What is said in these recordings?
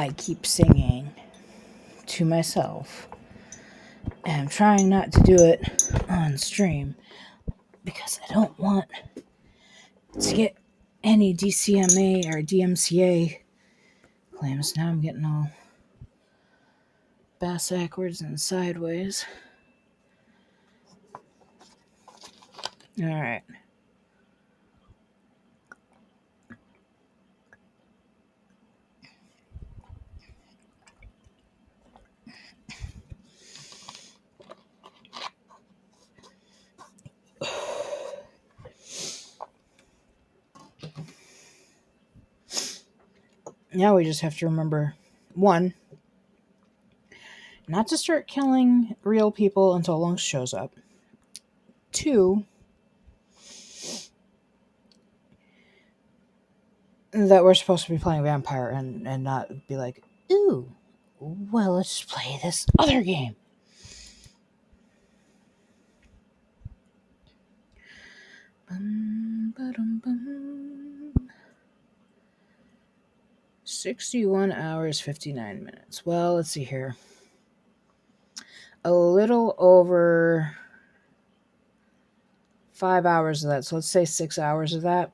I keep singing to myself. And I'm trying not to do it on stream because I don't want to get any DCMA or DMCA claims. Now I'm getting all backwards and sideways. Alright. Now we just have to remember, 1, not to start killing real people until Lunks shows up. 2, that we're supposed to be playing Vampyr and not be like, ooh, well, let's play this other game. Bum, ba-dum, bum. 61 hours, 59 minutes. Well, let's see here. A little over 5 hours of that, so let's say 6 hours of that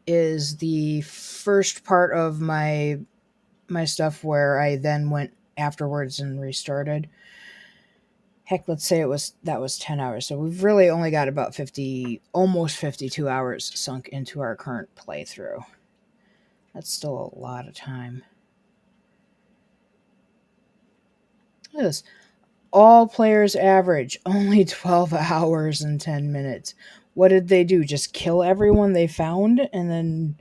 is the first part of my stuff where I then went afterwards and restarted. Heck, let's say that was 10 hours. So we've really only got about almost 52 hours sunk into our current playthrough. That's still a lot of time. Look at this. All players average only 12 hours and 10 minutes. What did they do? Just kill everyone they found and then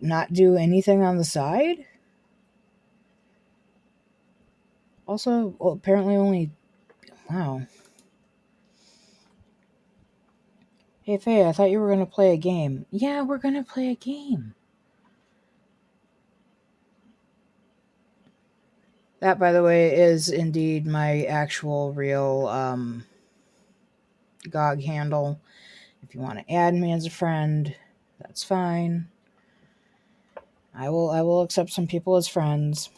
not do anything on the side? Also, well, apparently only... Wow. Hey, Faye, I thought you were going to play a game. Yeah, we're going to play a game. That, by the way, is indeed my actual real GOG handle. If you want to add me as a friend, that's fine. I will accept some people as friends.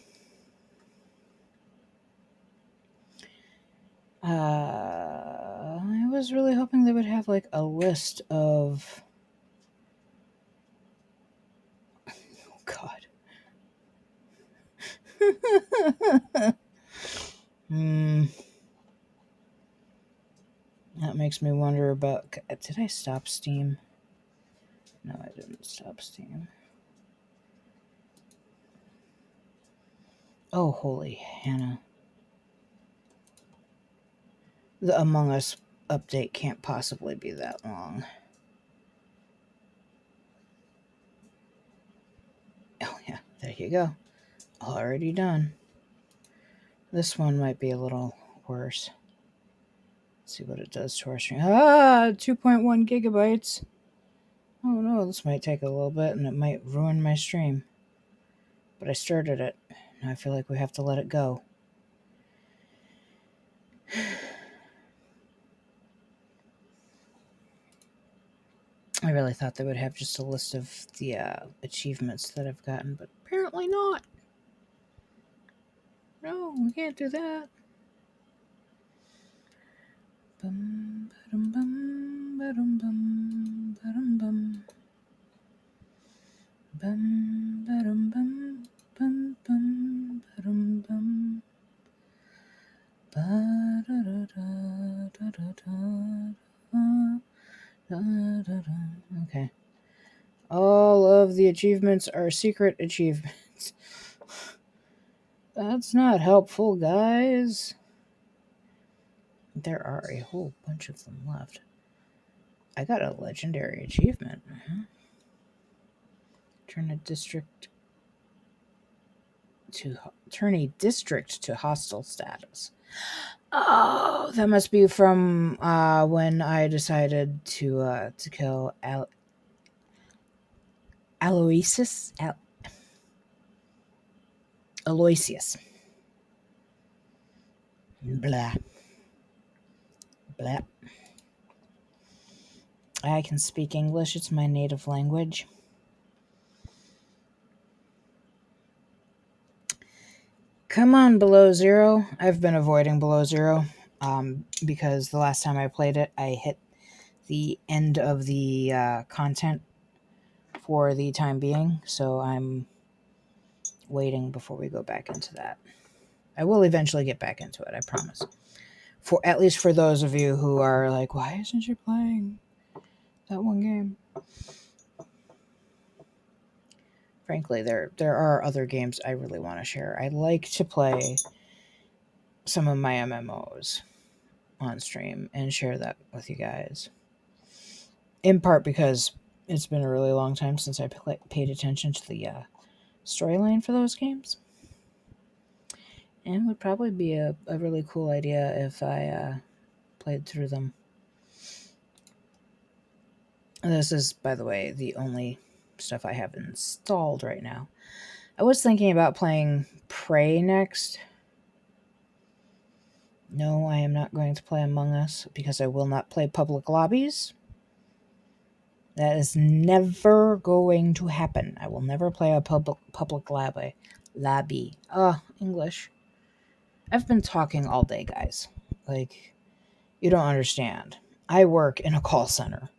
I was really hoping they would have a list of... Oh, God. That makes me wonder about... Did I stop Steam? No, I didn't stop Steam. Oh, holy Hannah. The Among Us update can't possibly be that long. Oh, yeah, there you go. Already done. This one might be a little worse. Let's see what it does to our stream. 2.1 gigabytes. Oh no, this might take a little bit and it might ruin my stream. But I started it. Now I feel like we have to let it go. I really thought they would have just a list of the achievements that I've gotten, but apparently not. No, we can't do that. Bum, ba-dum, bum, ba-dum, bum, ba-dum, bum. Bum, ba-dum, bum, bum, bum, ba-dum, bum. Okay. All of the achievements are secret achievements. That's not helpful, guys. There are a whole bunch of them left. I got a legendary achievement. Turn a district to hostile status. Oh, that must be from when I decided to kill Aloysius. Aloysius. Blah. Blah. I can speak English. It's my native language. Come on, Below Zero. I've been avoiding Below Zero because the last time I played it, I hit the end of the content for the time being, so I'm waiting before we go back into that. I will eventually get back into it, I promise. For at least for those of you who are like, why isn't she playing that one game? Frankly, there are other games I really want to share. I like to play some of my MMOs on stream and share that with you guys. In part because it's been a really long time since I paid attention to the storyline for those games. And it would probably be a really cool idea if I played through them. This is, by the way, the only stuff I have installed right now. I was thinking about playing Prey next. No, I am not going to play Among Us because I will not play public lobbies. That is never going to happen. I will never play a public lobby. English. I've been talking all day, guys. Like, you don't understand. I work in a call center.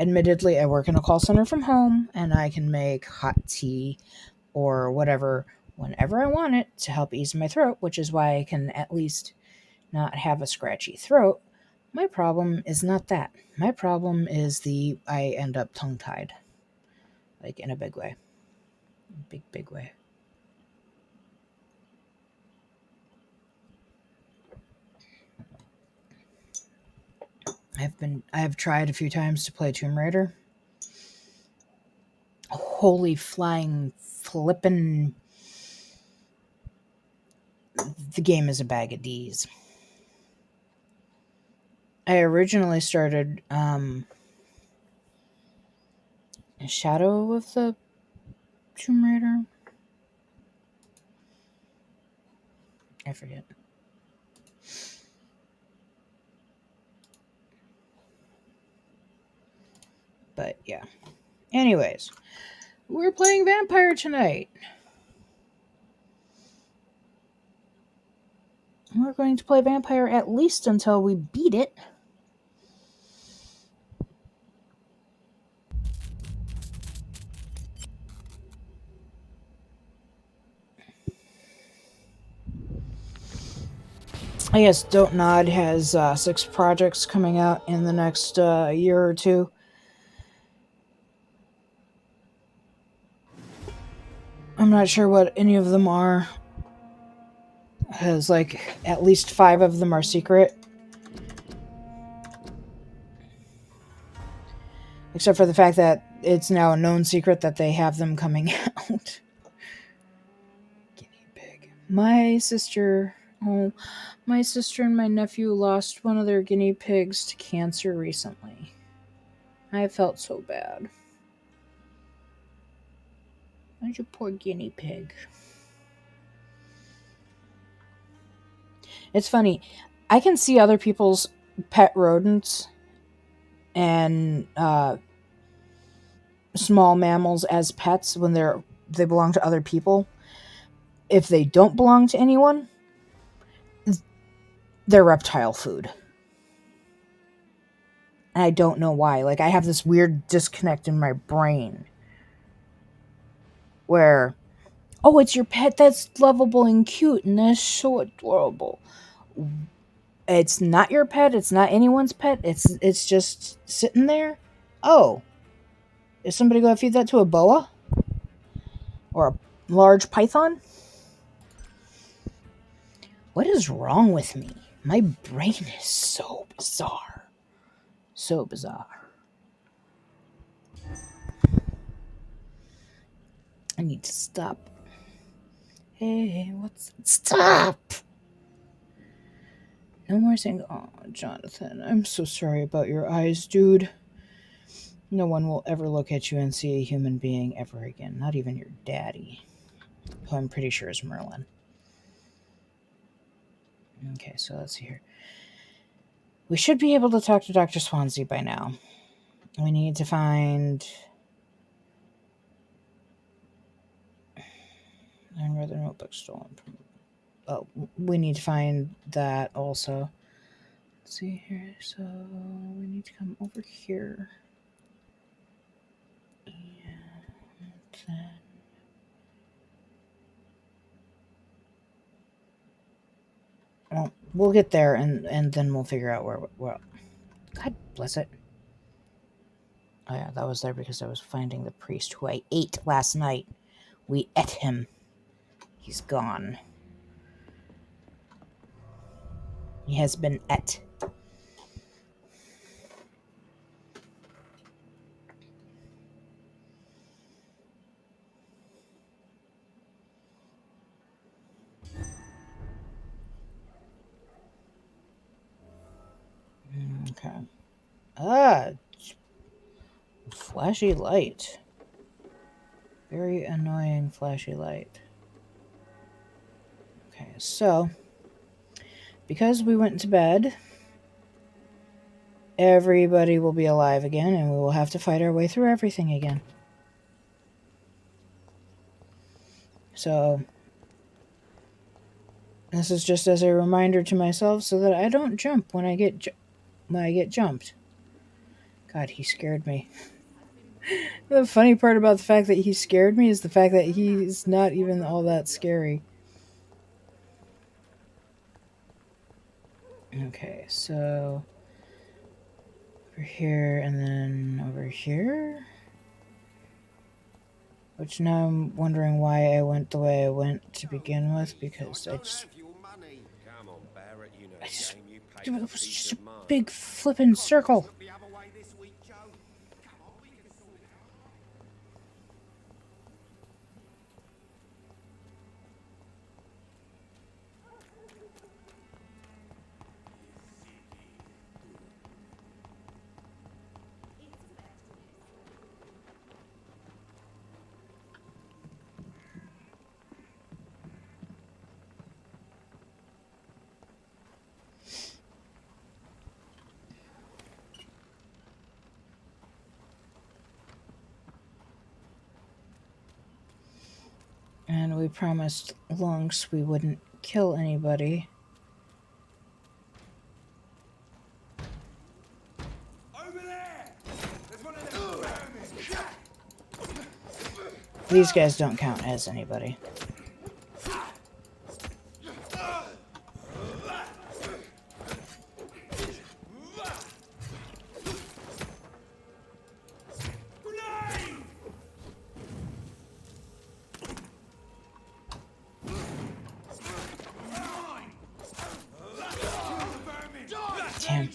Admittedly, I work in a call center from home, and I can make hot tea or whatever whenever I want it to help ease my throat, which is why I can at least not have a scratchy throat. My problem is not that. My problem is I end up tongue-tied. Like, in a big way. Big way. I have tried a few times to play Tomb Raider. Holy flying flippin'. The game is a bag of D's. I originally started Shadow of the Tomb Raider. I forget. But yeah. Anyways, we're playing Vampyr tonight. We're going to play Vampyr at least until we beat it. Yes, Don't Nod has 6 projects coming out in the next year or two. I'm not sure what any of them are. Because, like, at least 5 of them are secret. Except for the fact that it's now a known secret that they have them coming out. Guinea pig. My sister and my nephew lost one of their guinea pigs to cancer recently. I felt so bad. Why'd you poor guinea pig? It's funny. I can see other people's pet rodents and small mammals as pets when they belong to other people. If they don't belong to anyone, they're reptile food. And I don't know why. Like, I have this weird disconnect in my brain where, oh, it's your pet that's lovable and cute and that's so adorable. It's not your pet. It's not anyone's pet. It's just sitting there. Oh, is somebody going to feed that to a boa? Or a large python? What is wrong with me? My brain is so bizarre. So bizarre. I need to stop. Hey, stop! No more saying, oh, Jonathan, I'm so sorry about your eyes, dude. No one will ever look at you and see a human being ever again. Not even your daddy, who I'm pretty sure is Merlin. Okay, so let's see here. We should be able to talk to Dr. Swansea by now. We need to find... and where the notebook stolen from... Oh, we need to find that also. Let's see here. So we need to come over here. And then well, we'll get there and then we'll figure out where God bless it. Oh yeah, that was there because I was finding the priest who I ate last night. We ate him. He's gone. He has been ate. Okay. Ah, flashy light. Very annoying flashy light. Okay, so because we went to bed, everybody will be alive again and we will have to fight our way through everything again. So this is just as a reminder to myself so that I don't jump when I get jumped. God, he scared me. The funny part about the fact that he scared me is the fact that he's not even all that scary. Okay, so over here and then over here. Which now I'm wondering why I went the way I went to begin with, because it was just a big flippin' circle. And we promised Lunks we wouldn't kill anybody. Over there! There's one of them. These guys don't count as anybody. Damn.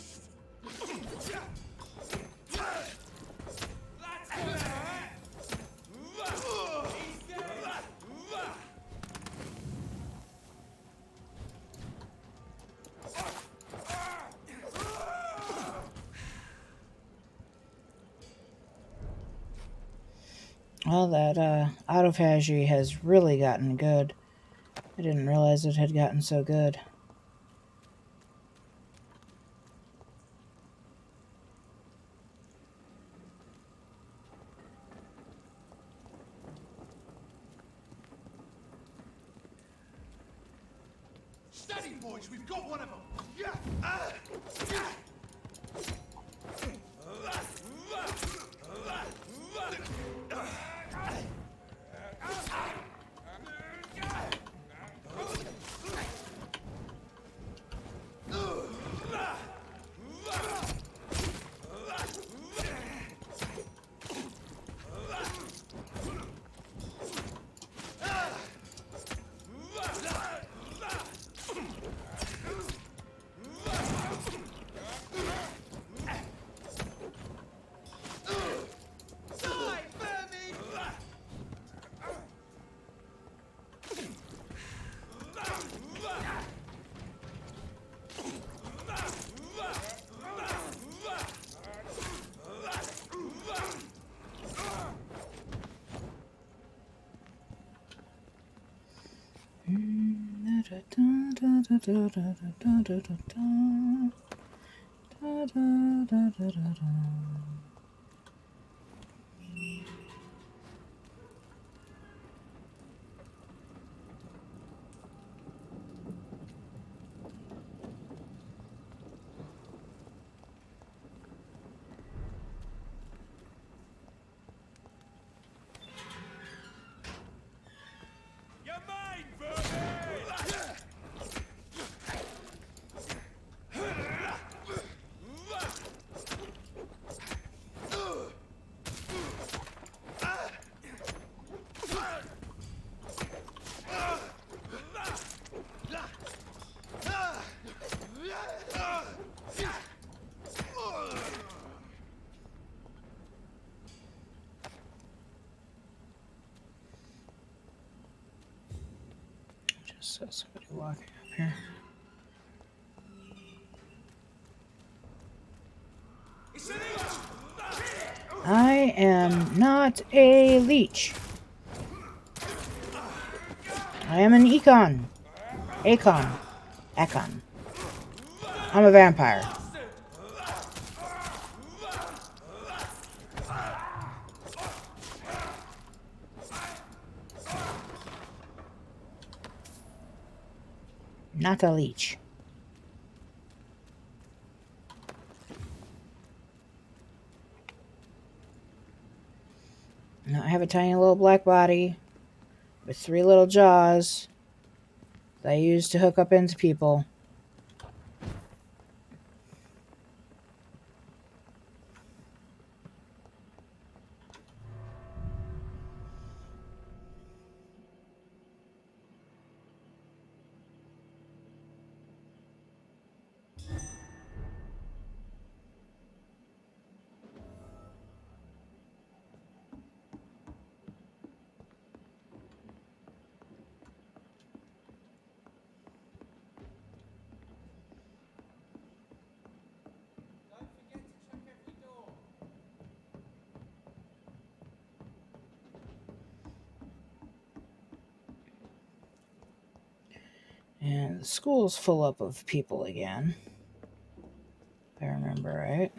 Well, that autophagy has really gotten good. I didn't realize it had gotten so good. Steady, boys, we've got one of them. So somebody walking up here. It's an leech! I am not a leech. I am an econ. Acon. Econ. I'm a vampire. Not a leech. No, I have a tiny little black body with 3 little jaws that I use to hook up into people. Don't forget to check every door. And the school's full up of people again. If I remember right.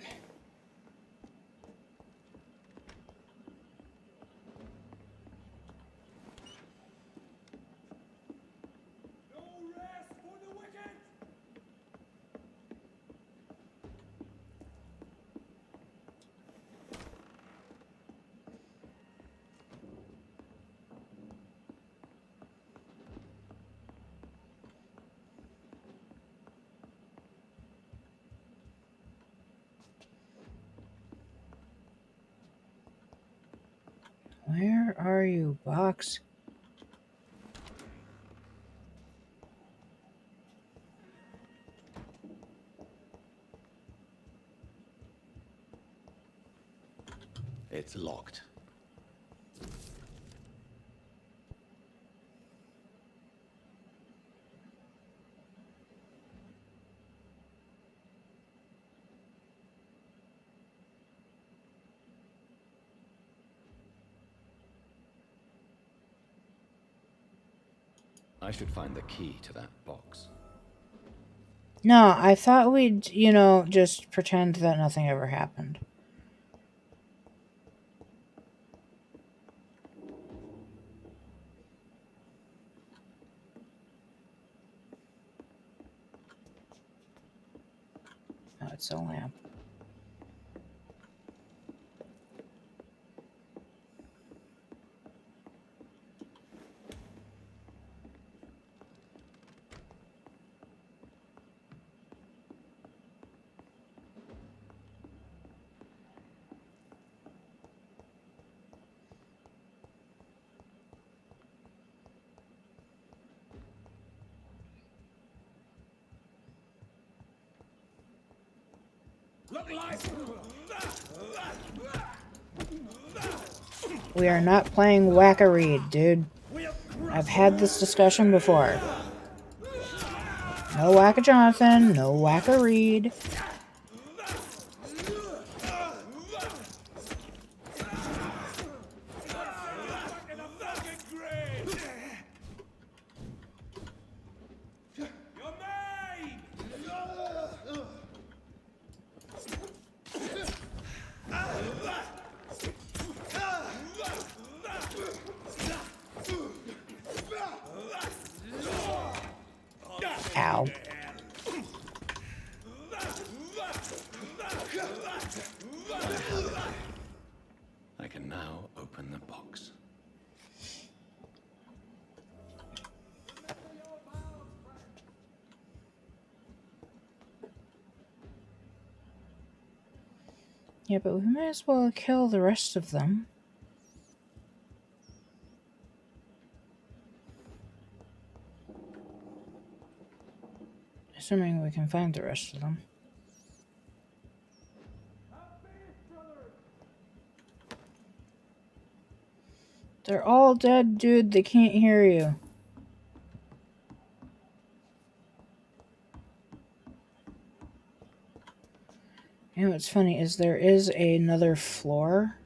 No rest for the wicked! Where are you, box? It's locked. I should find the key to that box. No, I thought we'd, just pretend that nothing ever happened. Oh, it's a lamp. Look like... We are not playing whack-a-read, dude. I've had this discussion before. No whack-a-Jonathan, no whack-a-read. You're mine! Ow. I can now open the box. Yeah, but we might as well kill the rest of them. Assuming we can find the rest of them. They're all dead, dude. They can't hear you. what's funny is there is another floor.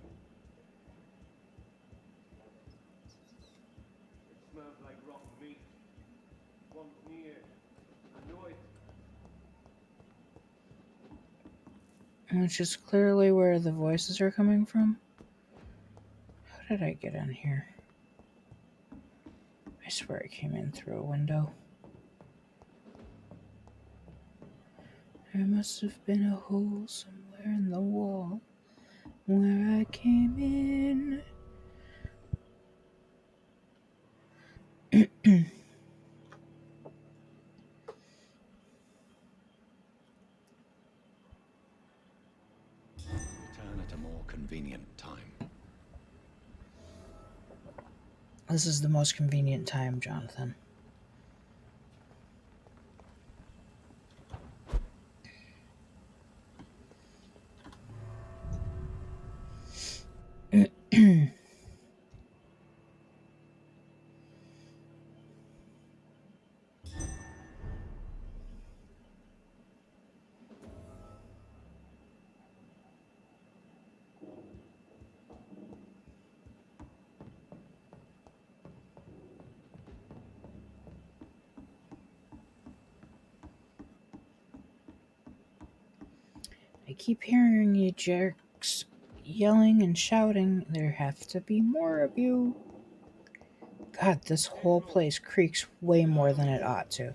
It smells like rotten meat. One's near. I know it. Which is clearly where the voices are coming from. How did I get in here? I swear I came in through a window. There must have been a hole somewhere in the wall where I came in. Return at a more convenient time. This is the most convenient time, Jonathan. I keep hearing you jerks yelling and shouting. There have to be more of you. God, this whole place creaks way more than it ought to.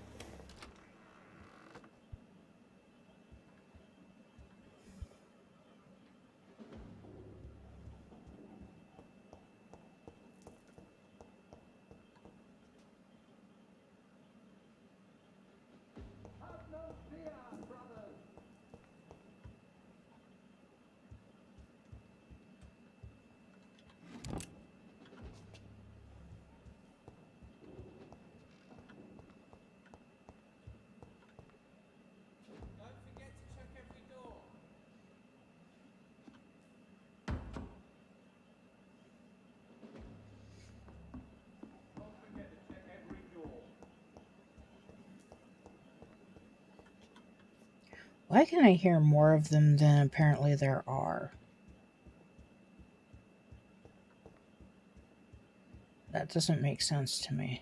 Have no fear, brothers. Don't forget to check every door. Don't forget to check every door. Why can I hear more of them than apparently there are? That doesn't make sense to me.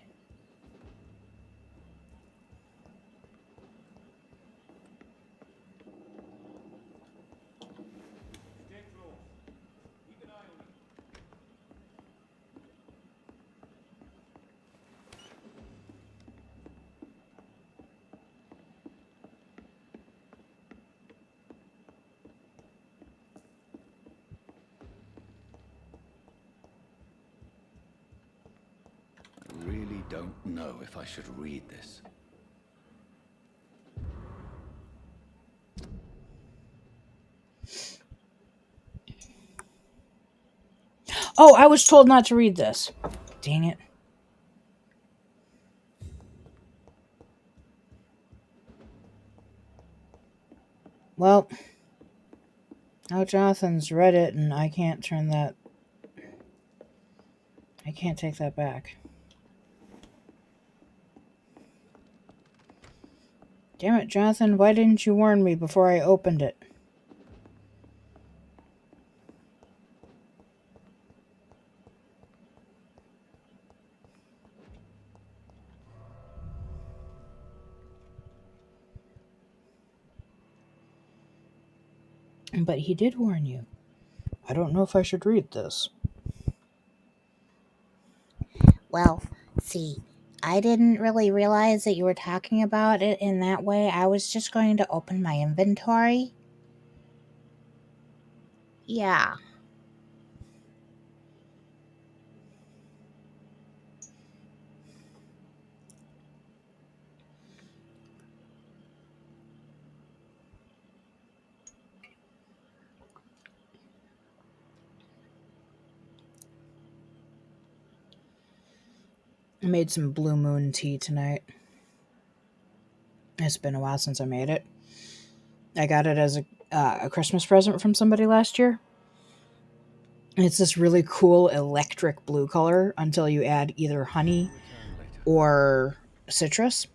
Stay close. Keep an eye on me. I really don't know if I should read this. Oh, I was told not to read this. Dang it. Well, now Jonathan's read it, and I can't turn that. I can't take that back. Damn it, Jonathan, why didn't you warn me before I opened it? But he did warn you. I don't know if I should read this. Well, see, I didn't really realize that you were talking about it in that way. I was just going to open my inventory. Yeah. I made some Blue Moon tea tonight. It's been a while since I made it. I got it as a Christmas present from somebody last year. It's this really cool electric blue color until you add either honey Return later. or citrus.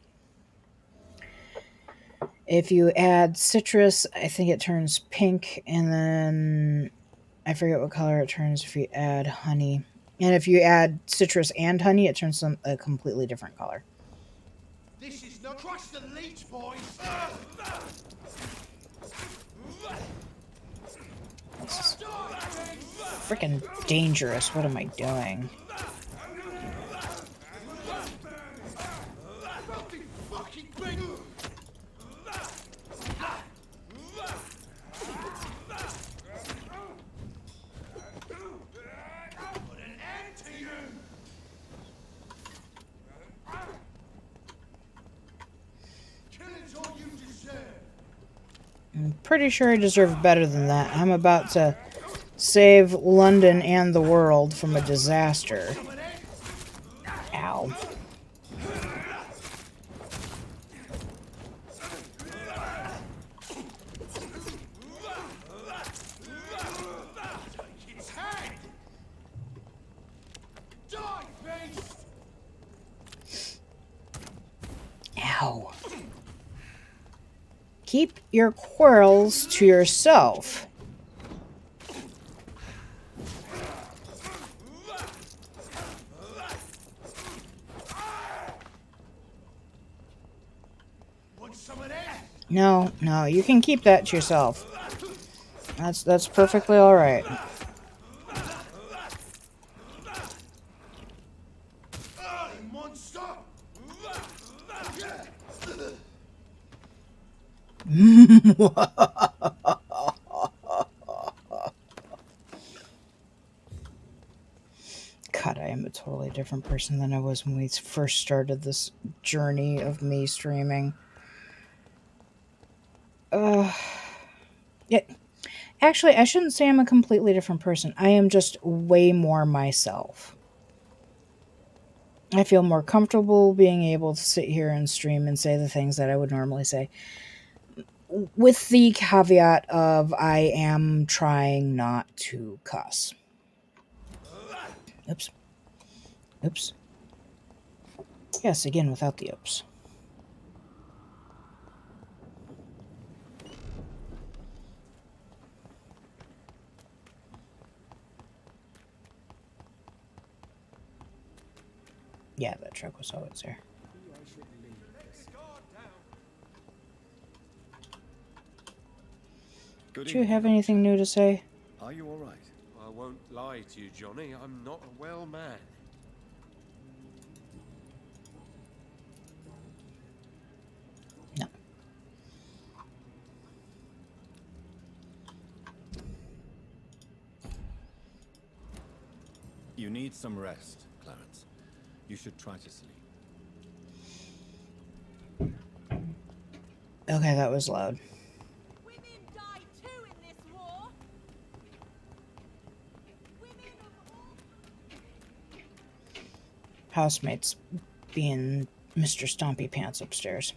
If you add citrus, I think it turns pink, and then I forget what color it turns if you add honey. And if you add citrus and honey, it turns a completely different color. This is not crush the leech, boys. This is freaking dangerous. What am I doing? Filthy fucking thing. Put an end to you. Killing's all you deserve. I'm pretty sure I deserve better than that. I'm about to save London and the world from a disaster. Ow. Take its head. Die, beast. Ow. Keep your quarrels to yourself. Want some of that? No, no, you can keep that to yourself. That's perfectly all right. Monster. God, I am a totally different person than I was when we first started this journey of me streaming. Yeah, actually, I shouldn't say I'm a completely different person. I am just way more myself. I feel more comfortable being able to sit here and stream and say the things that I would normally say. With the caveat of I am trying not to cuss. Oops. Oops. Yes, again, without the oops. Yeah, that truck was always there. Do you have anything new to say? Are you all right? I won't lie to you, Johnny. I'm not a well man. No. You need some rest, Clarence. You should try to sleep. Okay, that was loud. Women die too in this war. Women of all... Housemates being Mr. Stompy Pants upstairs.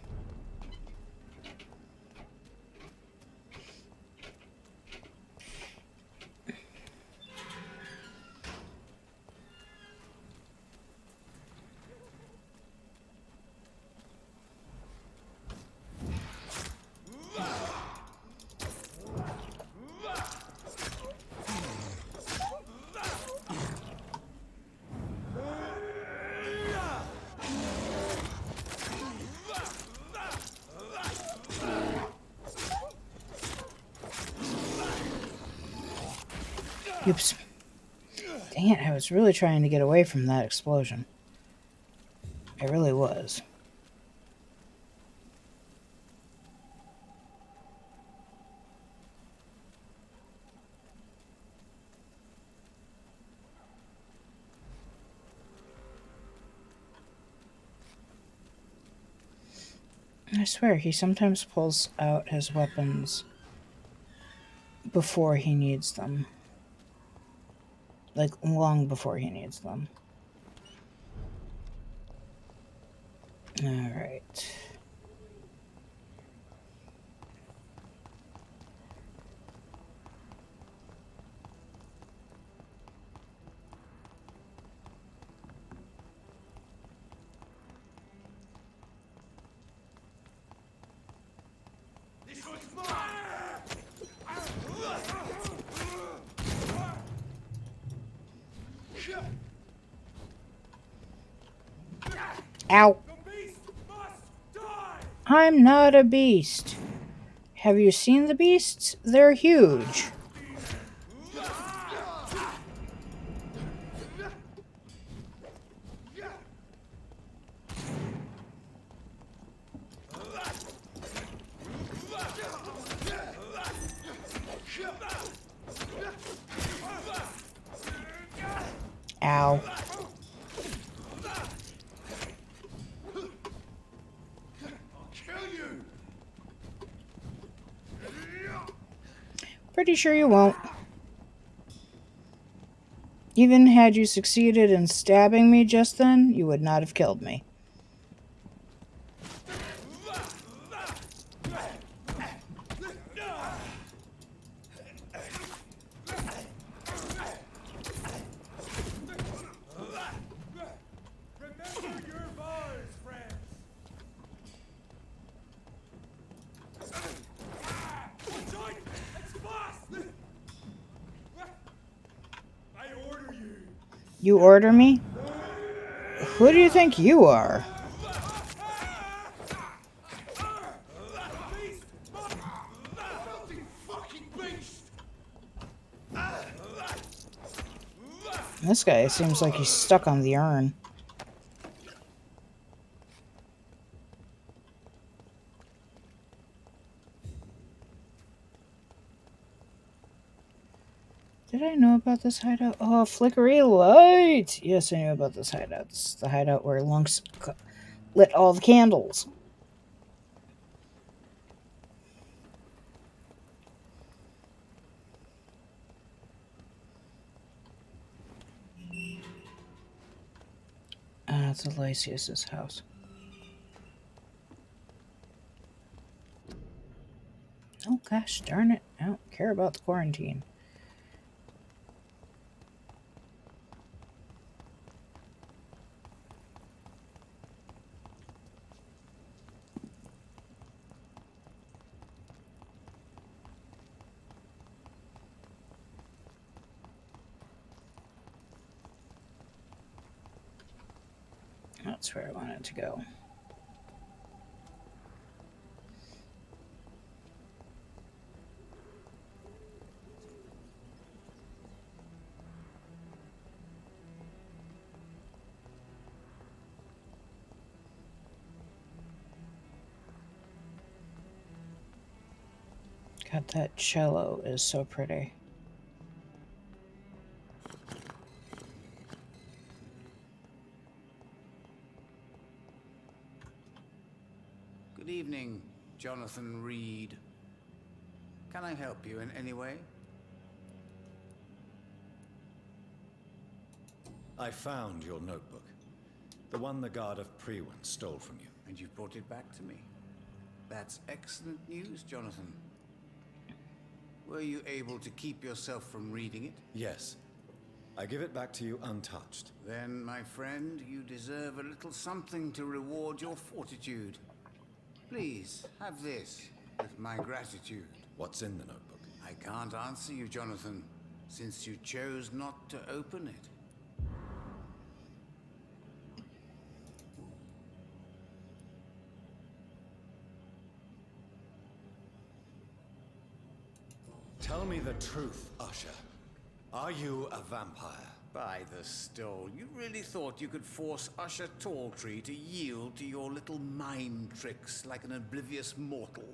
Oops. Dang it, I was really trying to get away from that explosion. I really was. I swear, he sometimes pulls out his weapons before he needs them. Like, long before he needs them. Alright. Ow. The beast must die! I'm not a beast. Have you seen the beasts? They're huge. Ow. Pretty sure you won't. Even had you succeeded in stabbing me just then, you would not have killed me. Remember your vows, friends! Join! It's fast! I order you! You order me? Who do you think you are? Beast! Filthy fucking beast! This guy seems like he's stuck on the urn. Did I know about this hideout? Oh, flickery light! Yes, I knew about this hideout. This is the hideout where Lunks lit all the candles. It's Elysius's house. Oh, gosh darn it. I don't care about the quarantine. That's where I wanted to go. God, that cello is so pretty. Good evening, Jonathan Reed. Can I help you in any way? I found your notebook. The one the guard of Priwen stole from you. And you've brought it back to me. That's excellent news, Jonathan. Were you able to keep yourself from reading it? Yes. I give it back to you untouched. Then, my friend, you deserve a little something to reward your fortitude. Please, have this, with my gratitude. What's in the notebook? I can't answer you, Jonathan, since you chose not to open it. Tell me the truth, Usher. Are you a vampire? By the stole, you really thought you could force Usher Talltree to yield to your little mind tricks like an oblivious mortal?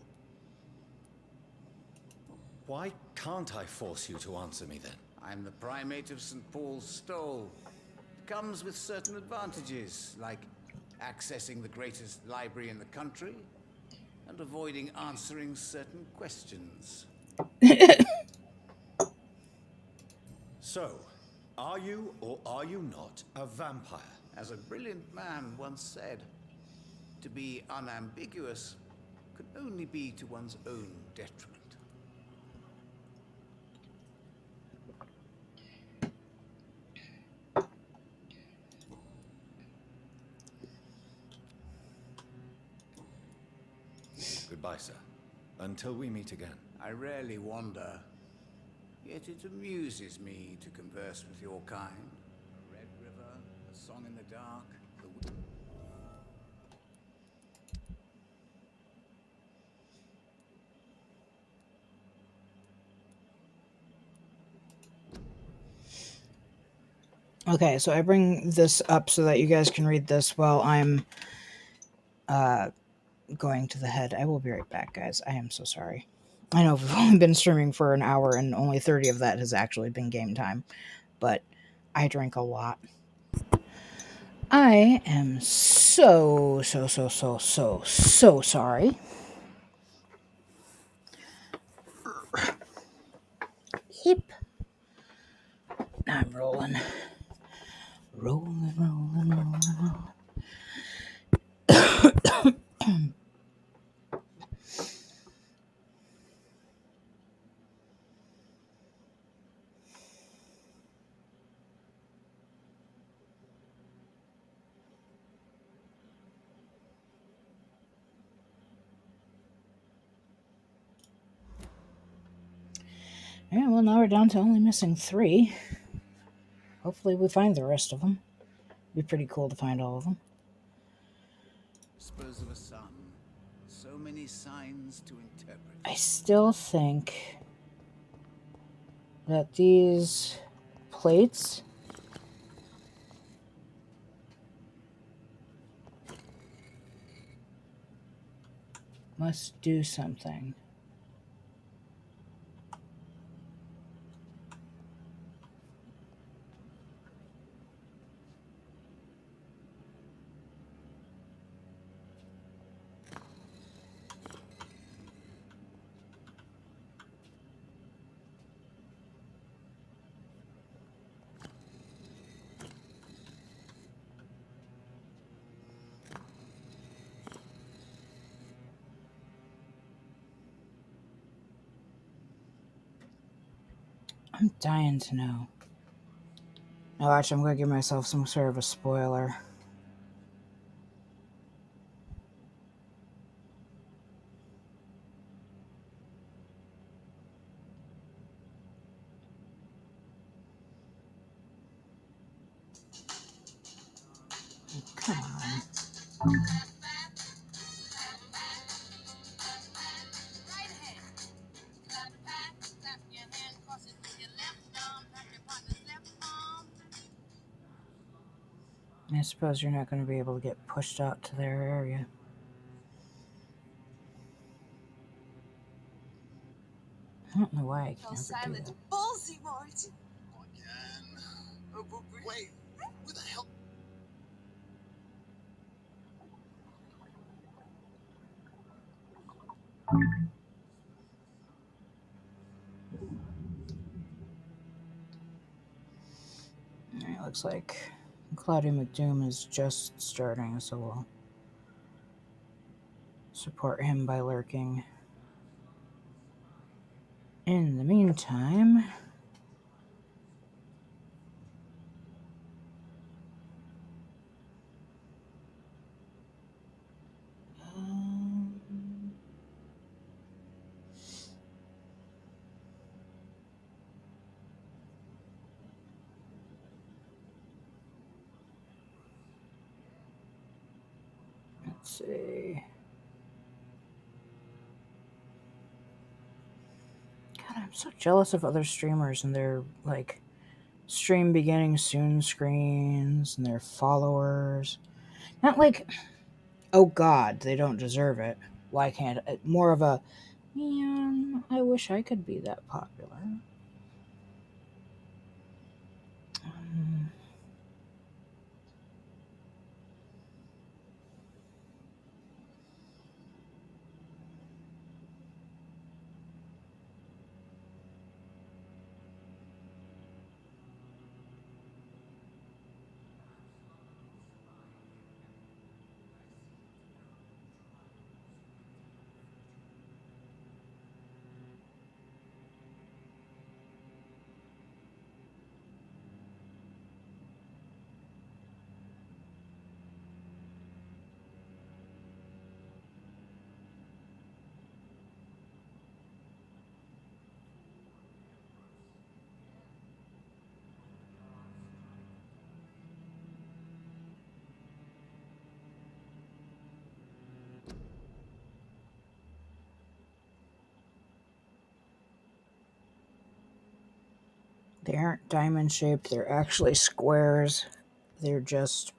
Why can't I force you to answer me then? I'm the primate of St. Paul's Stole. It comes with certain advantages, like accessing the greatest library in the country and avoiding answering certain questions. So, are you or are you not a vampire? As a brilliant man once said, to be unambiguous could only be to one's own detriment. Goodbye, sir. Until we meet again. I rarely wander, yet it amuses me to converse with your kind. song in the dark. Okay, so I bring this up so that you guys can read this while I'm going to the head. I will be right back, guys. I am so sorry. I know we've only been streaming for an hour and only 30 of that has actually been game time, but I drink a lot. I am so sorry. Hip. I'm rolling. Rolling. Yeah, well, now we're down to only missing 3. Hopefully we find the rest of them. Be pretty cool to find all of them. Whispers of a sun. So many signs to interpret. I still think that these plates must do something. I'm dying to know. Now watch, I'm going to give myself some sort of a spoiler. Come on. I suppose you're not going to be able to get pushed out to their area. I don't know why I can never do that. Ballsy, Martin. Wait, who the hell? It looks like Cloudy McDoom is just starting, so we'll support him by lurking. In the meantime, let's see. God, I'm so jealous of other streamers and their, like, stream beginning soon screens and their followers. Not like, oh God, they don't deserve it. Why can't it? More of a, man, I wish I could be that popular. They aren't diamond shaped, they're actually squares. They're just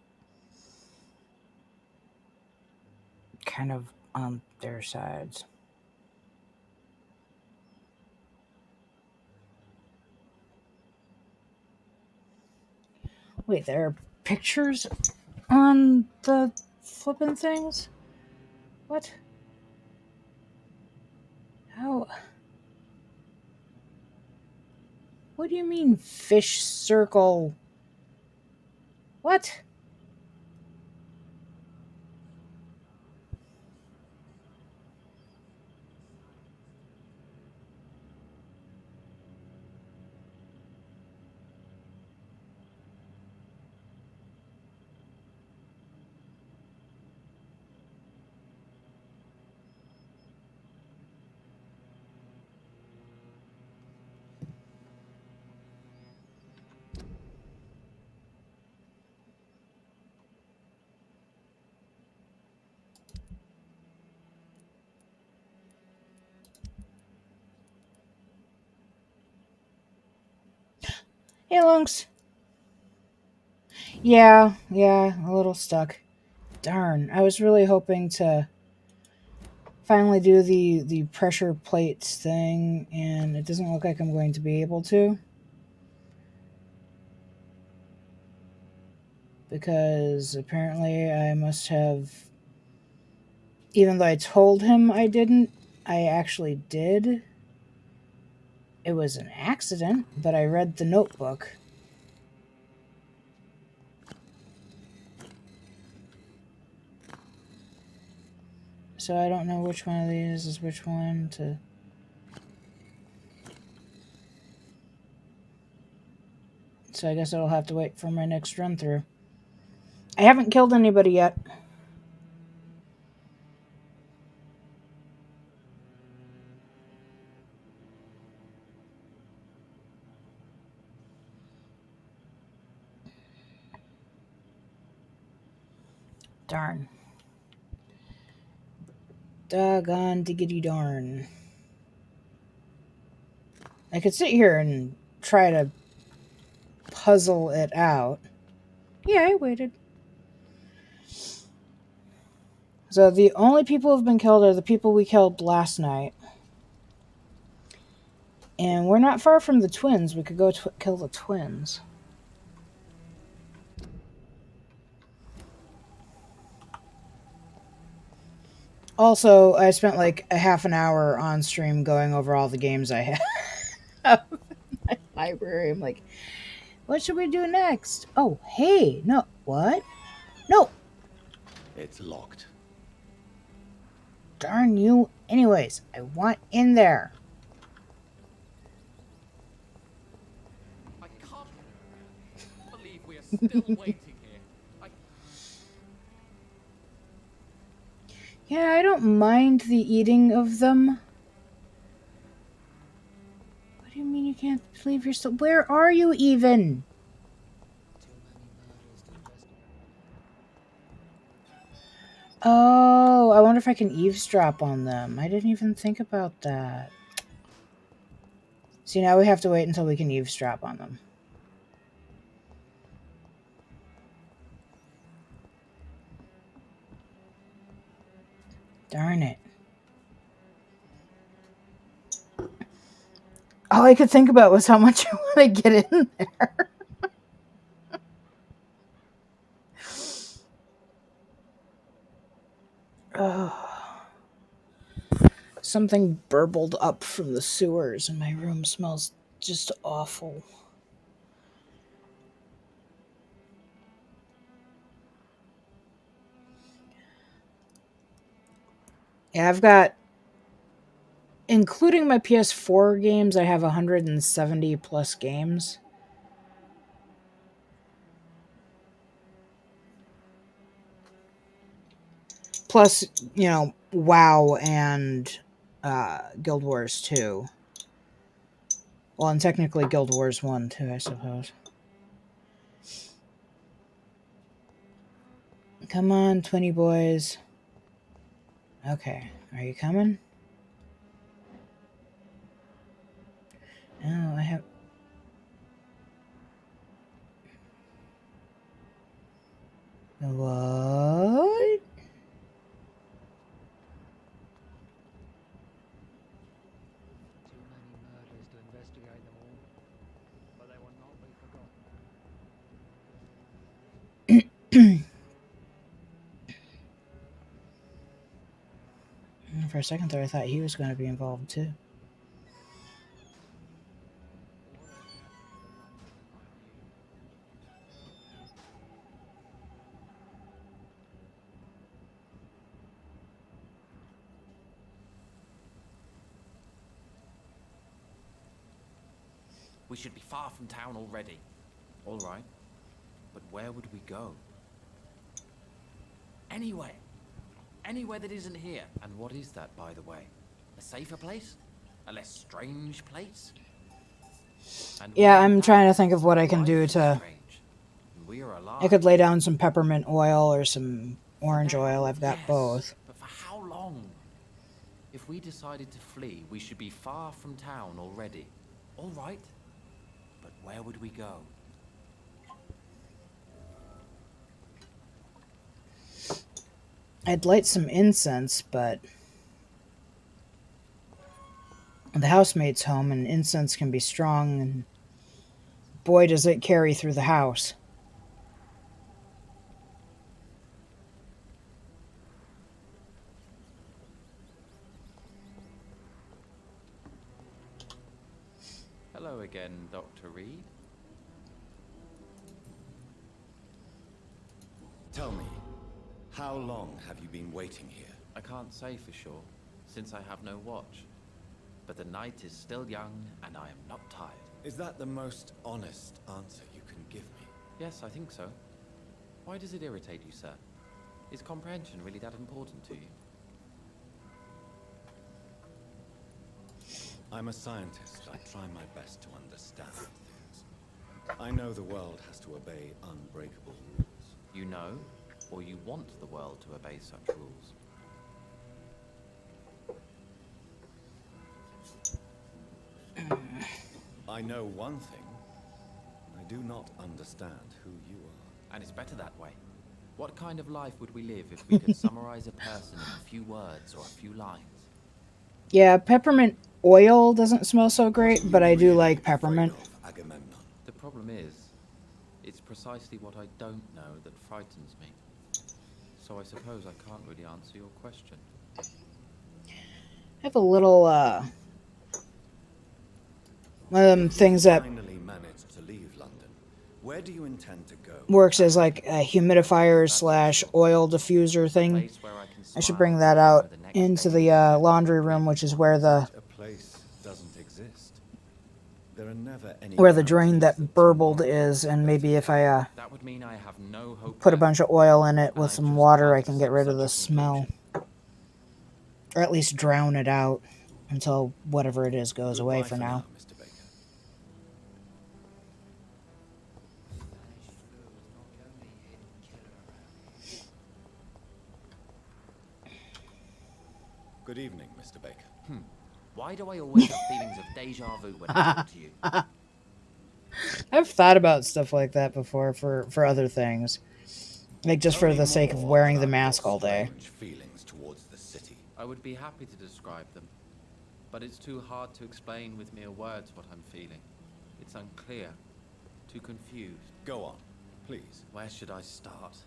kind of on their sides. Wait, there are pictures on the flippin' things? What? How? What do you mean fish circle? What? Hey, Lunks. Yeah, a little stuck. Darn, I was really hoping to finally do the pressure plates thing, and it doesn't look like I'm going to be able to. Because apparently I must have, even though I told him I didn't, I actually did. It was an accident, but I read the notebook. So I don't know which one of these is which one to... So I guess I'll have to wait for my next run through. I haven't killed anybody yet. Darn. Doggone diggity darn. I could sit here and try to puzzle it out. Yeah, I waited. So the only people who've been killed are the people we killed last night. And we're not far from the twins. We could go kill the twins. Also, I spent like a half an hour on stream going over all the games I have in my library. I'm like, what should we do next? Oh, hey, no, what? No, It's locked. darn you. Anyways, I want in there. I can't believe we are still waiting here. Yeah, I don't mind the eating of them. What do you mean you can't believe you're still... Where are you even? Oh, I wonder if I can eavesdrop on them. I didn't even think about that. See, now we have to wait until we can eavesdrop on them. Darn it. All I could think about was how much I want to get in there. Oh. Something burbled up from the sewers and my room smells just awful. Yeah, I've got, including my PS4 games, I have 170 plus games. Plus, you know, WoW and Guild Wars 2. Well, and technically Guild Wars 1 too, I suppose. Come on, 20 boys. Okay, are you coming? Oh, I have... What? Too many murders to investigate them all, but they will not be forgotten. For a second there, I thought he was going to be involved too. What has happened to London like you? We should be far from town already. All right. But where would we go? Anywhere. Anywhere that isn't here. And what is that, by the way? A safer place? A less strange place? And Yeah, why I'm that? trying to think of what I can Life do is to... strange. We are alive. I could lay down some peppermint oil or some orange oil. I've got Yes, both. but for how long? If we decided to flee, we should be far from town already. All right. But where would we go? I'd light some incense, but the housemate's home and incense can be strong, and boy does it carry through the house. Hello again, Dr. Reed. Tell me, how long have you been waiting here? I can't say for sure, since I have no watch. But the night is still young, and I am not tired. Is that the most honest answer you can give me? Yes, I think so. Why does it irritate you, sir? Is comprehension really that important to you? I'm a scientist. I try my best to understand things. I know the world has to obey unbreakable rules. You know, or you want the world to obey such rules? I know one thing. I do not understand who you are. And it's better that way. What kind of life would we live if we could summarize a person in a few words or a few lines? Yeah, peppermint oil doesn't smell so great, but I do like peppermint. Agamemnon. The problem is, it's precisely what I don't know that frightens me. So I suppose I can't really answer your question. I have a little, things that Finally managed to leave London. Where do you intend to go? works as like a humidifier slash oil diffuser thing. Place where I can I should smile bring that and out know the next into day the is laundry room, which is where the A place doesn't exist. There are never any drain that guarantees burbled tomorrow is, and maybe if I That would mean I have no hope put a left. bunch of oil in it And with I some just water, I can't can get rid of accept the such a smell. conclusion. Or at least drown it out until whatever it is goes away Goodbye for now. Mr. Baker. Spanish flu is not the only hidden killer around. Good evening, Mr. Baker. Why do I always have feelings of deja vu when I talk to you? I've thought about stuff like that before for other things. Like just Tell for me the sake of more wearing the about mask your all day. strange feelings towards the city. I would be happy to describe them, but it's too hard to explain with mere words what I'm feeling. It's unclear, too confused. Go on, please. Where should I start?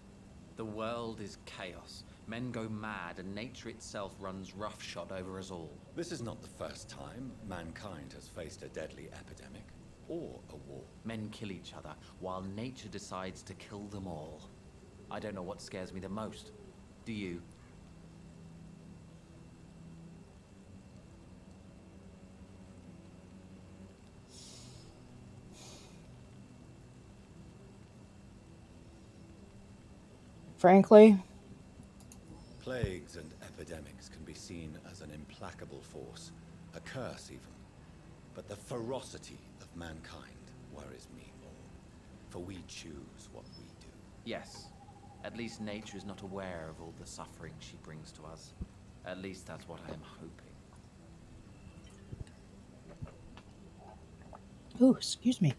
The world is chaos. Men go mad, and nature itself runs roughshod over us all. This is not the first time mankind has faced a deadly epidemic or a war. Men kill each other, while nature decides to kill them all. I don't know what scares me the most. Do you? Frankly, Plagues and epidemics can be seen as an implacable force, a curse even. But the ferocity of mankind worries me more, for we choose what we do. Yes. At least nature is not aware of all the suffering she brings to us. At least that's what I am hoping. ooh, excuse me.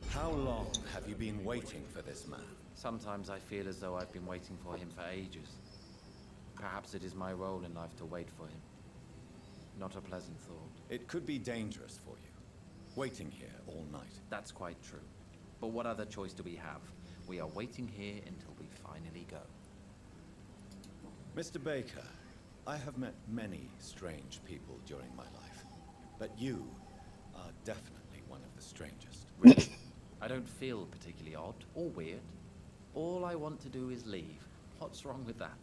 How long have you been waiting for this man? Sometimes I feel as though I've been waiting for him for ages. Perhaps it is my role in life to wait for him. Not a pleasant thought. It could be dangerous for you, waiting here all night. That's quite true. But what other choice do we have? We are waiting here until we finally go. Mr. Baker, I have met many strange people during my life, but you are definitely one of the strangest. Really? I don't feel particularly odd or weird. All I want to do is leave. What's wrong with that?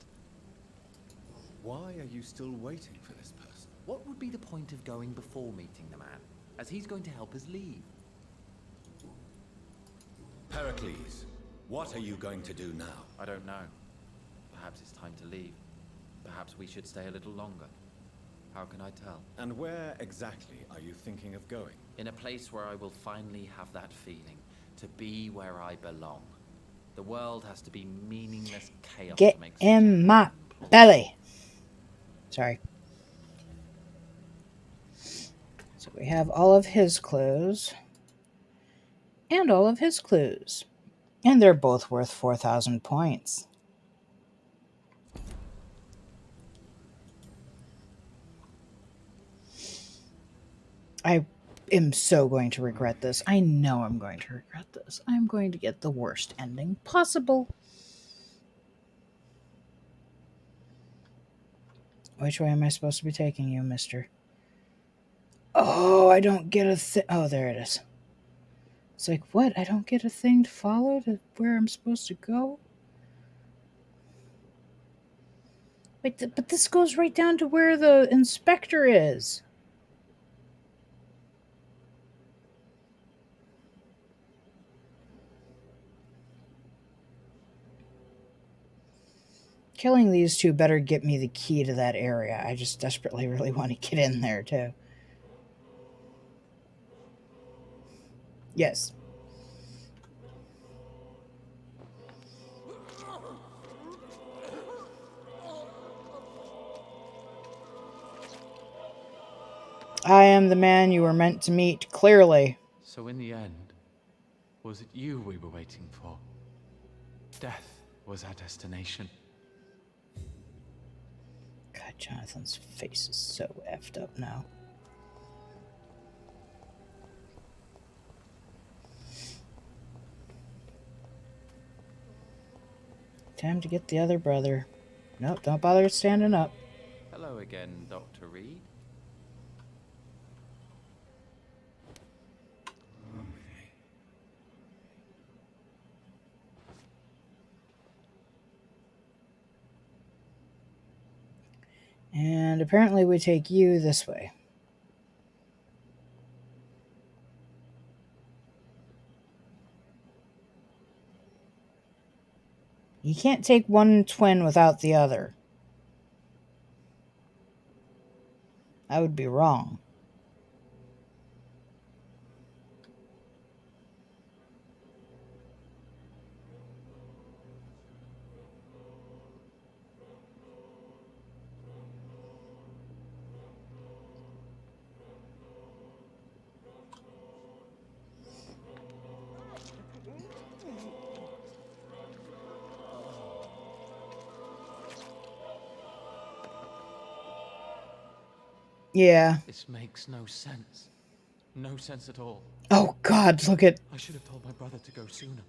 Why are you still waiting for this person? What would be the point of going before meeting the man, as he's going to help us leave? Pericles, what are you going to do now? I don't know. Perhaps it's time to leave. Perhaps we should stay a little longer. How can I tell? And where exactly are you thinking of going? In a place where I will finally have that feeling, to be where I belong. The world has to be meaningless chaos Get to make sense. in my belly. Sorry. So we have all of his clues. And all of his clues. And they're both worth 4,000 points. I am so going to regret this. I know I'm going to regret this. I'm going to get the worst ending possible. Which way am I supposed to be taking you, mister? Oh, I don't get a thing. Oh, there it is. It's like, what? I don't get a thing to follow to where I'm supposed to go? Wait, but this goes right down to where the inspector is. Killing these two better get me the key to that area. I just desperately really want to get in there, too. Yes. I am the man you were meant to meet, clearly. So in the end, was it you we were waiting for? Death was our destination. God, Jonathan's face is so effed up now. Time to get the other brother. Nope, don't bother standing up. Hello again, Dr. Reed. And apparently we take you this way. You can't take one twin without the other. I would be wrong. Yeah. This makes no sense. No sense at all. Oh God, look at... I should have told my brother to go sooner.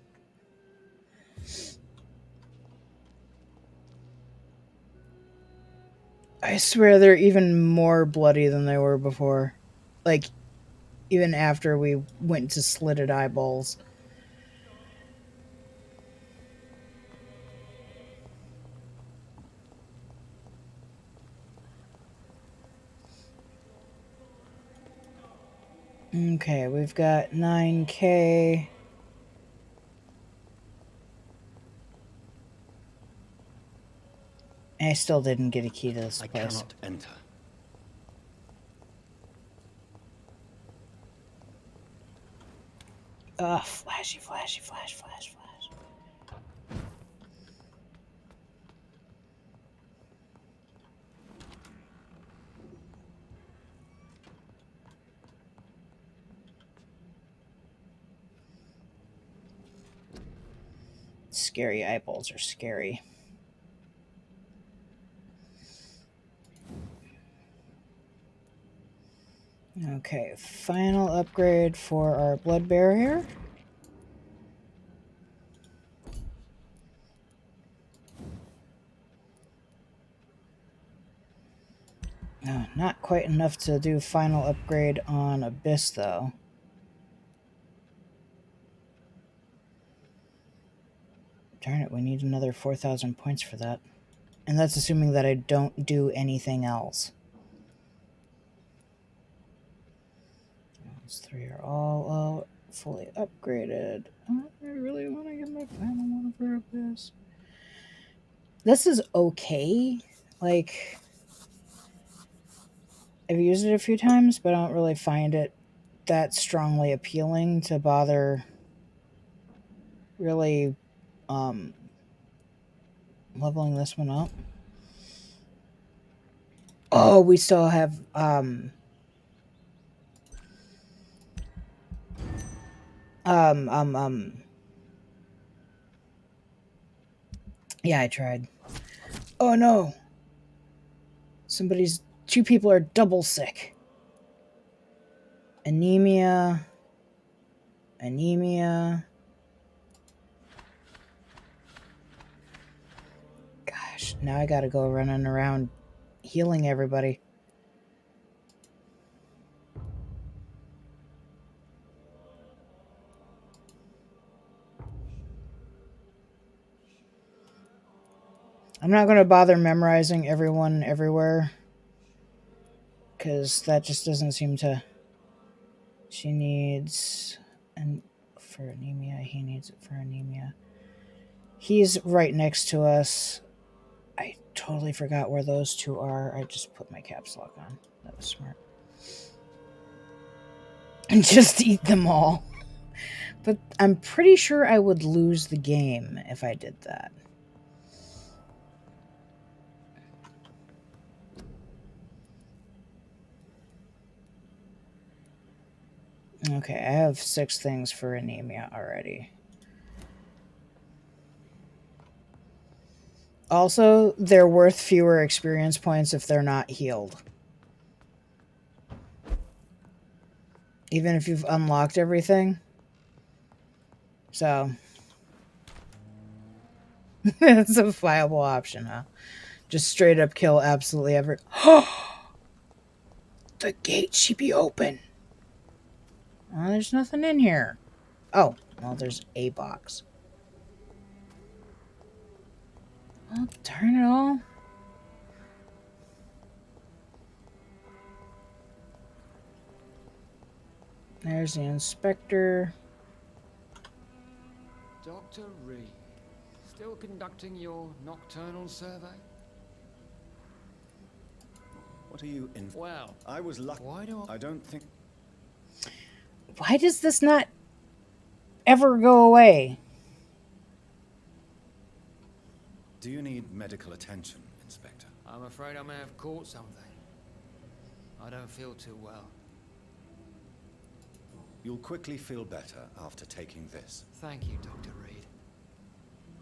I swear they're even more bloody than they were before. Like, even after we went to slitted eyeballs. Okay, we've got 9K. I still didn't get a key to this I place. cannot enter. Ugh, flashy, flashy, flash, flash, flash. scary eyeballs are scary. Okay, final upgrade for our blood barrier. Not quite enough to do final upgrade on Abyss, though. Darn it, we need another 4,000 points for that. And that's assuming that I don't do anything else. Those three are all fully upgraded. I really want to get my final one for Abyss. This is okay. Like, I've used it a few times, but I don't really find it that strongly appealing to bother really leveling this one up. Oh, we still have yeah, I tried. Oh no. Two people are double sick. Anemia. Gosh, now I gotta go running around healing everybody. I'm not going to bother memorizing everyone everywhere, because that just doesn't seem to... She needs... And for anemia, he needs it for anemia. He's right next to us. I totally forgot where those two are. I just put my caps lock on. That was smart. And just eat them all. But I'm pretty sure I would lose the game if I did that. Okay, I have 6 things for anemia already. Also, they're worth fewer experience points if they're not healed. Even if you've unlocked everything. So, it's a viable option, huh? Just straight up kill absolutely every... The gate should be open. Oh, there's nothing in here. Oh, well, there's a box. Oh, darn it all. There's the inspector. Dr. Reed, still conducting your nocturnal survey? What are you in? Well, I was lucky. why do I don't think... Why does this not ever go away? Do you need medical attention, Inspector? I'm afraid I may have caught something. I don't feel too well. You'll quickly feel better after taking this. Thank you, Dr. Reed.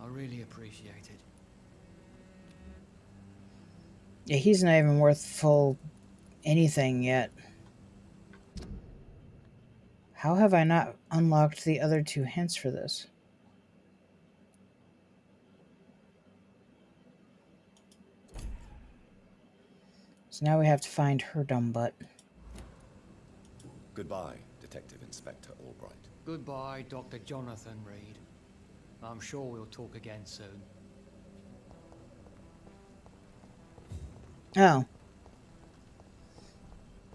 I really appreciate it. Yeah, he's not even worth full anything yet. How have I not unlocked the other 2 hints for this? So now we have to find her dumb butt. Goodbye, Detective Inspector Albright. Goodbye, Dr. Jonathan Reed. I'm sure we'll talk again soon. Oh.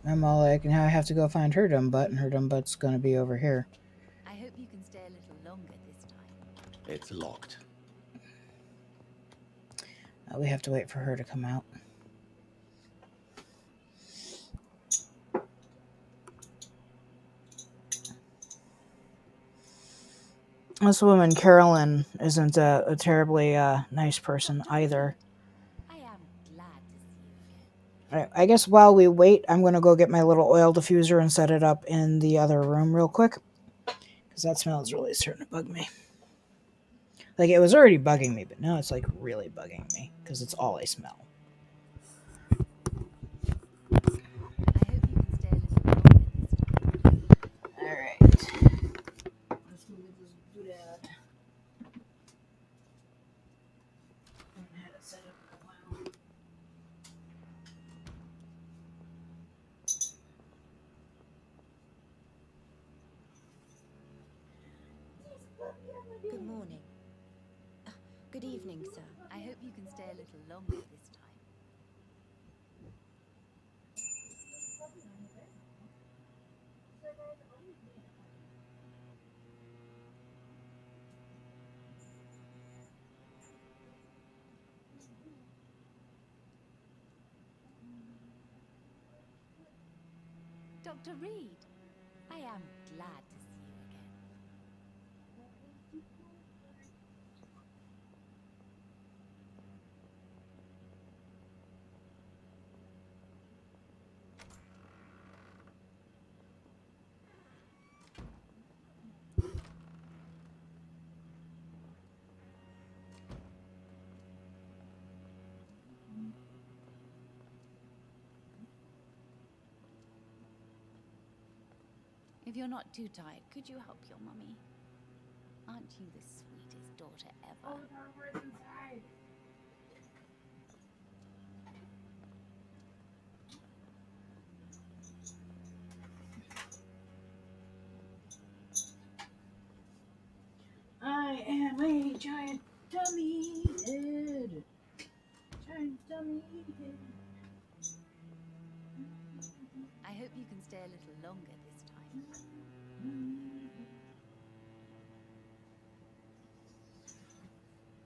I'm all like, now I have to go find her dumb butt, and her dumb butt's gonna be over here. I hope you can stay a little longer this time. It's locked. We have to wait for her to come out. This woman, Carolyn, isn't a terribly nice person either. I am glad to see you again. I guess while we wait, I'm going to go get my little oil diffuser and set it up in the other room real quick. Because that smell is really starting to bug me. Like, it was already bugging me, but now it's like really bugging me because it's all I smell. I hope you can stay a little longer this time. Alright. Let's go get this doodad. I haven't had it set up in a while. Good morning. Good evening, sir. I hope you can stay a little longer this time. Dr. Reed, I am glad to see you again. If you're not too tired, could you help your mummy? Aren't you the sweetest daughter ever? I am a giant dummy head. Giant dummy head. I hope you can stay a little longer this time.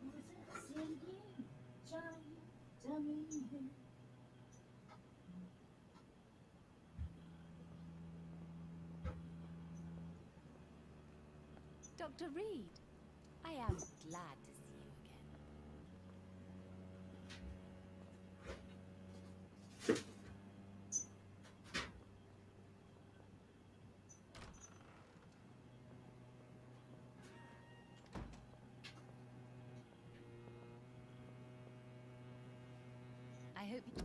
What was that? Say it again. Giant dummy head. Dr. Reed, I am glad to see you again. I hope you...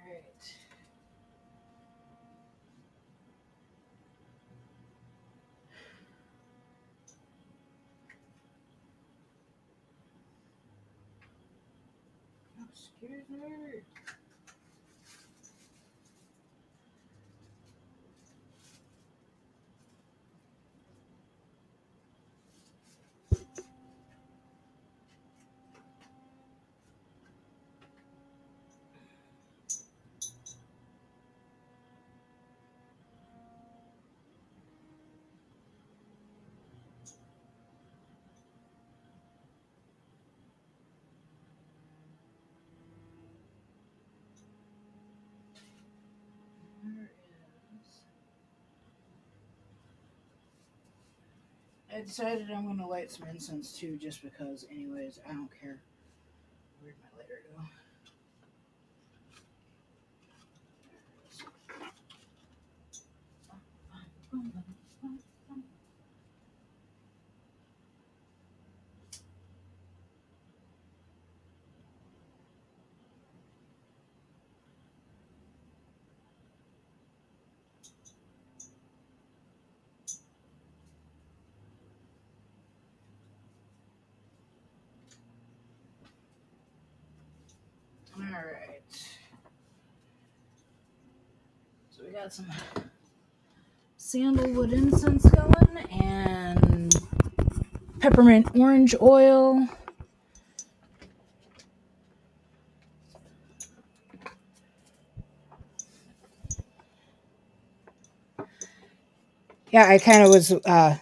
Alright. Excuse me. I decided I'm going to light some incense too, just because, anyways, I don't care. Where'd my lighter go? Alright. So we got some sandalwood incense going and peppermint orange oil. Yeah, I kind of was, I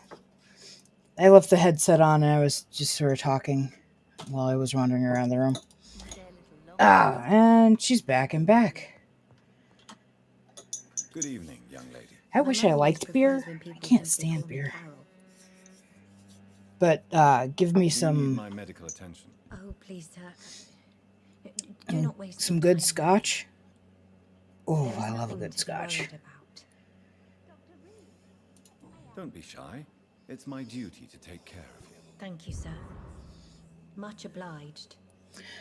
left the headset on and I was just sort of talking while I was wandering around the room. Ah, and she's back and back. Good evening, young lady. I wish I liked beer. I can't stand beer. But give me Do you need some my medical attention? Oh, please, sir. Do not waste some your good time. scotch. Oh, There is I love a nothing good to be scotch. worried about. Don't be shy. It's my duty to take care of you. Thank you, sir. Much obliged.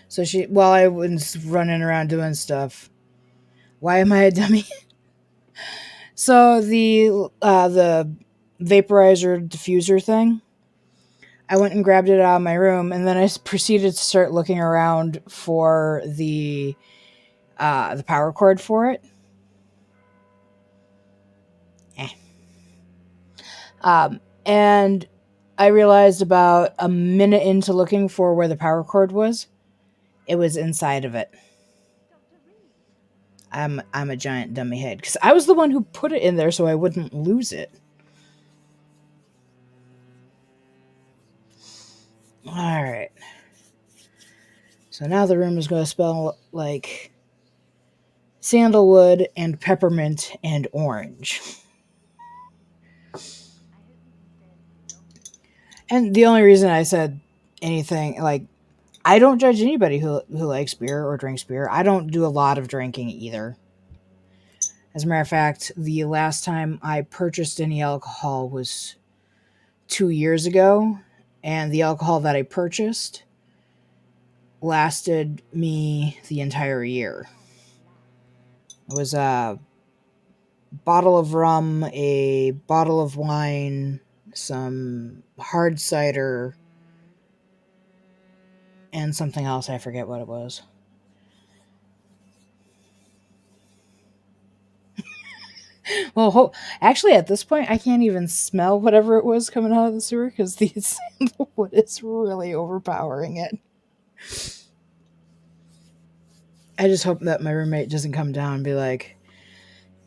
So while I was running around doing stuff, why am I a dummy? So the vaporizer diffuser thing, I went and grabbed it out of my room, and then I proceeded to start looking around for the power cord for it. And I realized about a minute into looking for where the power cord was, it was inside of it. I'm a giant dummy head because I was the one who put it in there so I wouldn't lose it. All right. So now the room is going to smell like sandalwood and peppermint and orange. And the only reason I said anything, like, I don't judge anybody who likes beer or drinks beer. I don't do a lot of drinking either. As a matter of fact, the last time I purchased any alcohol was 2 years ago, and the alcohol that I purchased lasted me the entire year. It was a bottle of rum, a bottle of wine, some hard cider, and something else. I forget what it was. Well, actually, at this point, I can't even smell whatever it was coming out of the sewer because the sandalwood is really overpowering it. I just hope that my roommate doesn't come down and be like,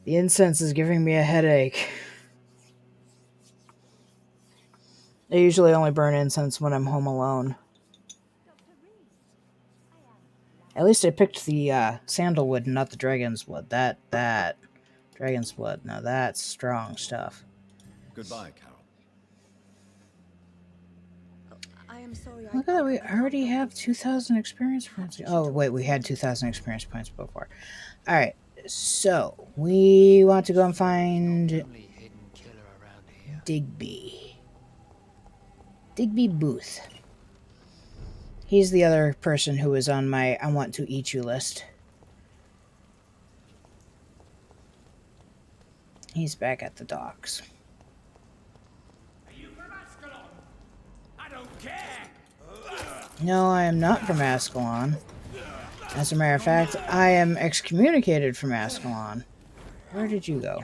the incense is giving me a headache. I usually only burn incense when I'm home alone. At least I picked the sandalwood and not the dragon's blood. That dragon's blood. Now that's strong stuff. Goodbye, Carol. I am sorry. Look at that, we already have 2,000 experience points. Oh, wait, we had 2,000 experience points before. Alright, so we want to go and find Digby. Digby Booth. He's the other person who is on my I want to eat you list. He's back at the docks. Are you from Ascalon? I don't care. No, I am not from Ascalon. As a matter of fact, I am excommunicated from Ascalon. Where did you go?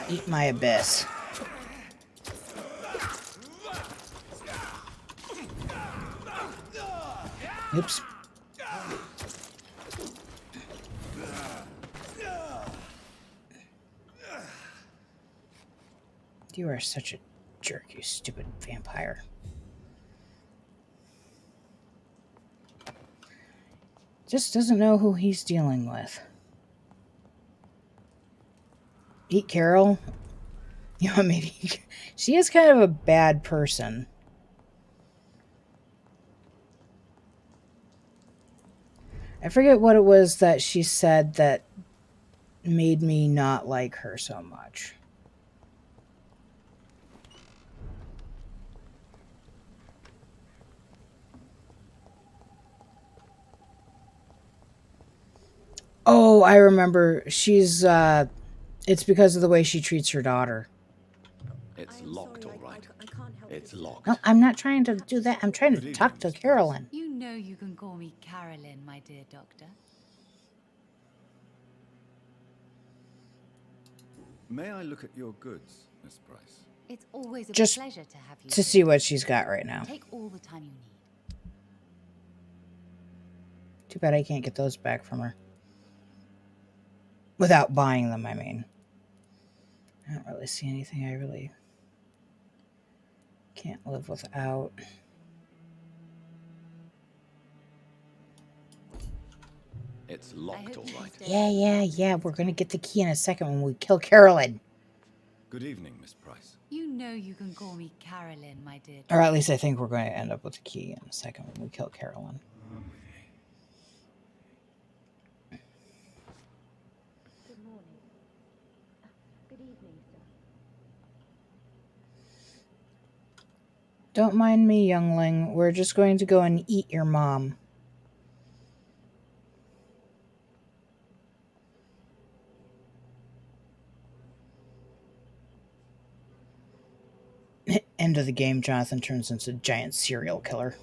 Eat my abyss. Oops. You are such a jerk, you stupid vampire. Just doesn't know who he's dealing with. Eat Carol? You want me to eat? She is kind of a bad person. I forget what it was that she said that made me not like her so much. Oh, I remember. She's, it's because of the way she treats her daughter. It's locked, all right. I can't help It's you. locked. No, I'm not trying to do that. I'm trying Good to evening, talk to Miss Price. Carolyn. You know you can call me Carolyn, my dear doctor. May I look at your goods, Miss Price? It's always a Just pleasure to have you to here. see what she's got right now. Take all the time you need. Too bad I can't get those back from her. Without buying them, I mean. I don't really see anything I really can't live without. It's locked, all right. Yeah. We're going to get the key in a second when we kill Carolyn. Good evening, Miss Price. You know you can call me Carolyn, my dear Or at least I think we're going to end up with the key in a second when we kill Carolyn. Good morning. Good evening, sir. Don't mind me, youngling. We're just going to go and eat your mom. End of the game, Jonathan turns into a giant serial killer.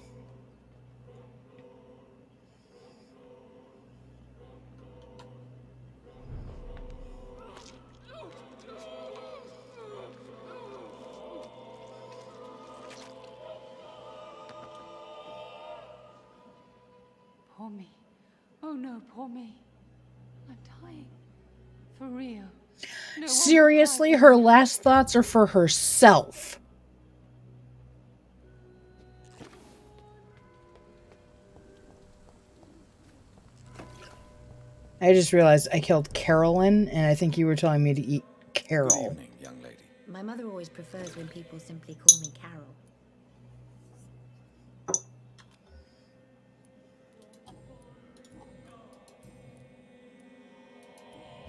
Poor me. Oh no, poor me. I'm dying. For real. No, Seriously, her last thoughts are for herself. I just realized I killed Carolyn, and I think you were telling me to eat Carol. Good evening, young lady. My mother always prefers when people simply call me Carol.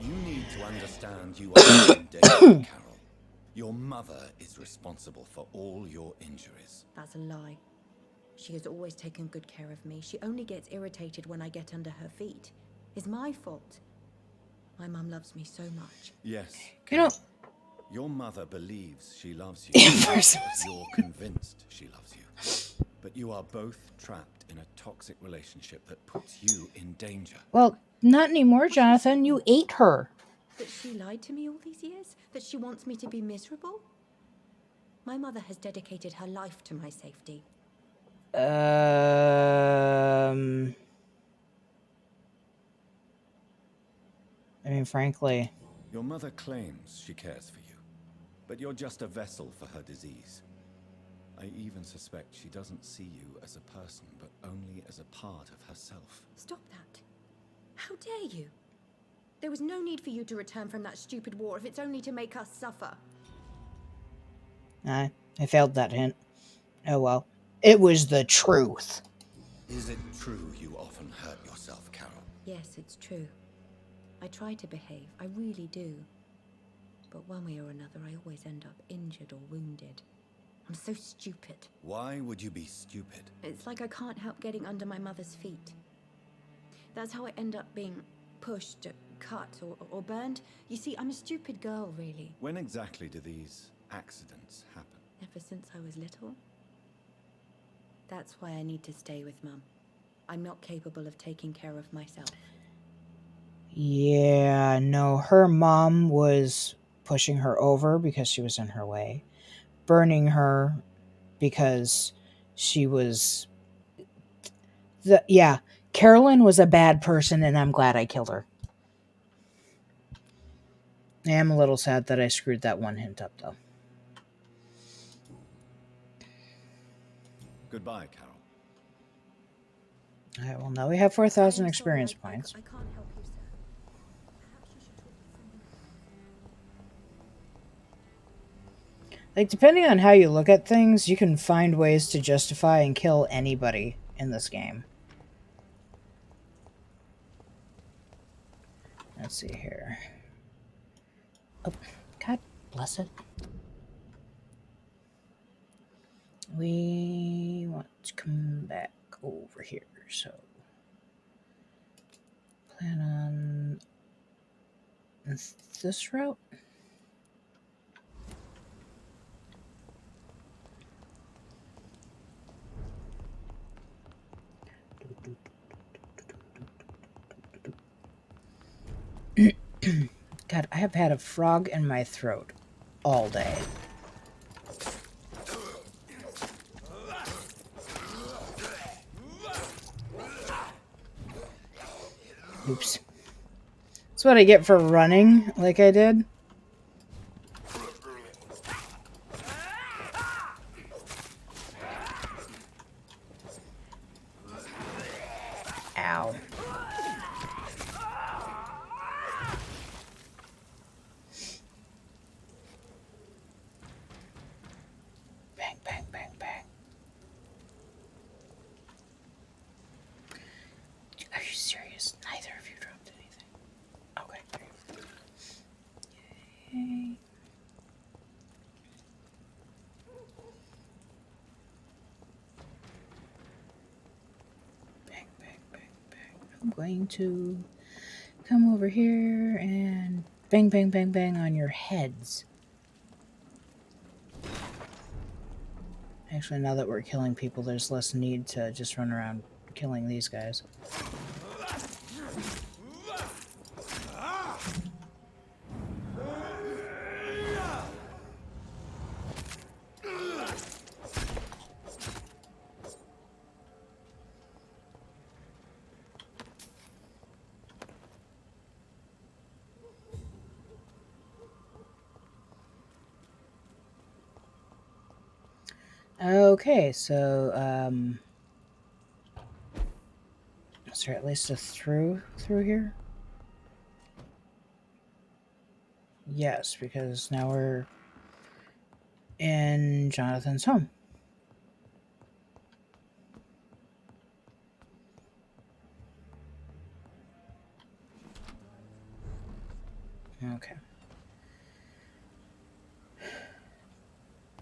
You need to understand you are in danger, Carol. Your mother is responsible for all your injuries. That's a lie. She has always taken good care of me. She only gets irritated when I get under her feet. It's my fault. My mum loves me so much. Yes. You know, your mother believes she loves you. You're convinced she loves you. But you are both trapped in a toxic relationship that puts you in danger. well, not anymore, Jonathan. You ate her. That she lied to me all these years? That she wants me to be miserable? My mother has dedicated her life to my safety. I mean, frankly. Your mother claims she cares for you, but you're just a vessel for her disease. I even suspect she doesn't see you as a person, but only as a part of herself. Stop that. How dare you? There was no need for you to return from that stupid war if it's only to make us suffer. I failed that hint. Oh well. It was the truth. Is it true you often hurt yourself, Carol? Yes, it's true. I try to behave, I really do. But one way or another, I always end up injured or wounded. I'm so stupid. Why would you be stupid? It's like I can't help getting under my mother's feet. That's how I end up being pushed, cut, or burned. You see, I'm a stupid girl, really. When exactly do these accidents happen? Ever since I was little. That's why I need to stay with Mum. I'm not capable of taking care of myself. Yeah, no, her mom was pushing her over because she was in her way, burning her because she was... Yeah, Carolyn was a bad person, and I'm glad I killed her. I am a little sad that I screwed that one hint up, though. Goodbye, Carol. All right, well, now we have 4,000 experience points. I can't help you, sir. Perhaps you should talk with someone Like, depending on how you look at things, you can find ways to justify and kill anybody in this game. Let's see here. Oh, God bless it. We want to come back over here, so plan on this route. God, I have had a frog in my throat all day. Oops. That's what I get for running like I did. Ow. Bang, bang, bang, bang. Are you serious? Neither of you dropped anything. Okay, great. Yay. Bang, bang, bang, bang. I'm going to come over here and bang, bang, bang, bang on your heads. Actually, now that we're killing people, there's less need to just run around killing these guys. Okay, so, is there at least a through here? Yes, because now we're in Jonathan's home. Okay.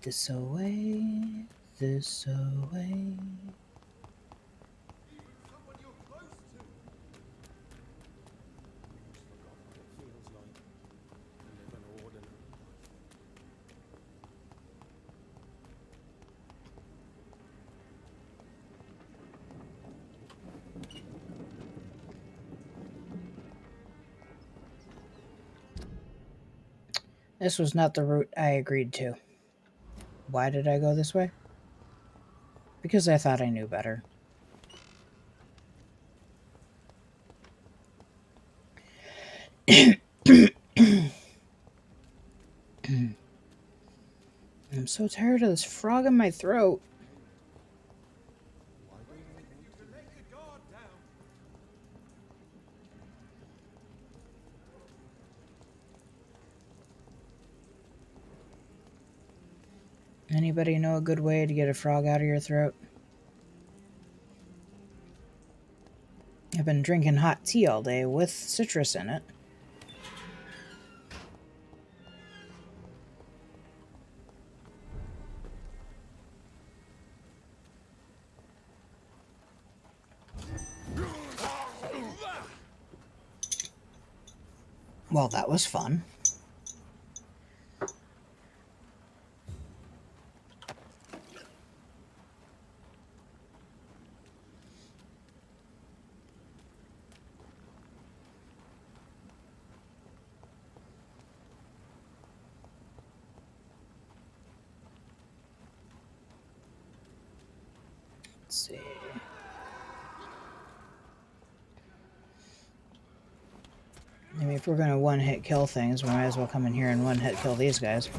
This away, this away. This was not the route I agreed to. Why did I go this way? Because I thought I knew better. I'm so tired of this frog in my throat. Anybody know a good way to get a frog out of your throat? I've been drinking hot tea all day with citrus in it. Well, that was fun. Let's see. I mean, if we're gonna one-hit kill things, we might as well come in here and one-hit kill these guys.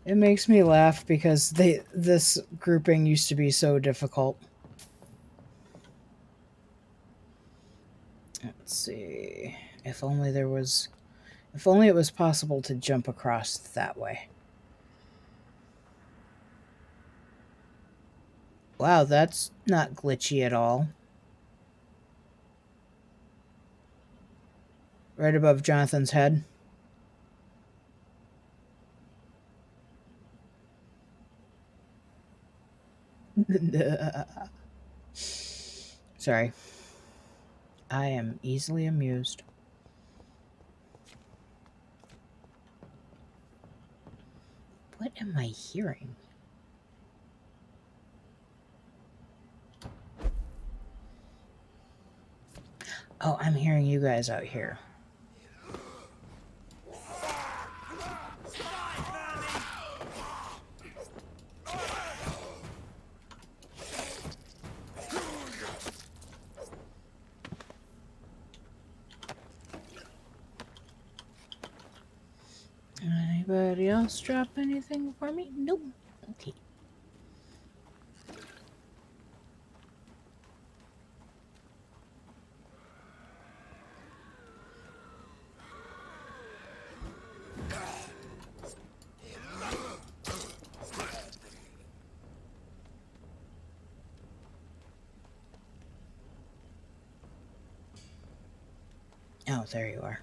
It makes me laugh because this grouping used to be so difficult. Let's see. If only it was possible to jump across that way. Wow, that's not glitchy at all. Right above Jonathan's head. Sorry. I am easily amused. What am I hearing? Oh, I'm hearing you guys out here. Anybody else drop anything for me? Nope. Okay. Oh, there you are.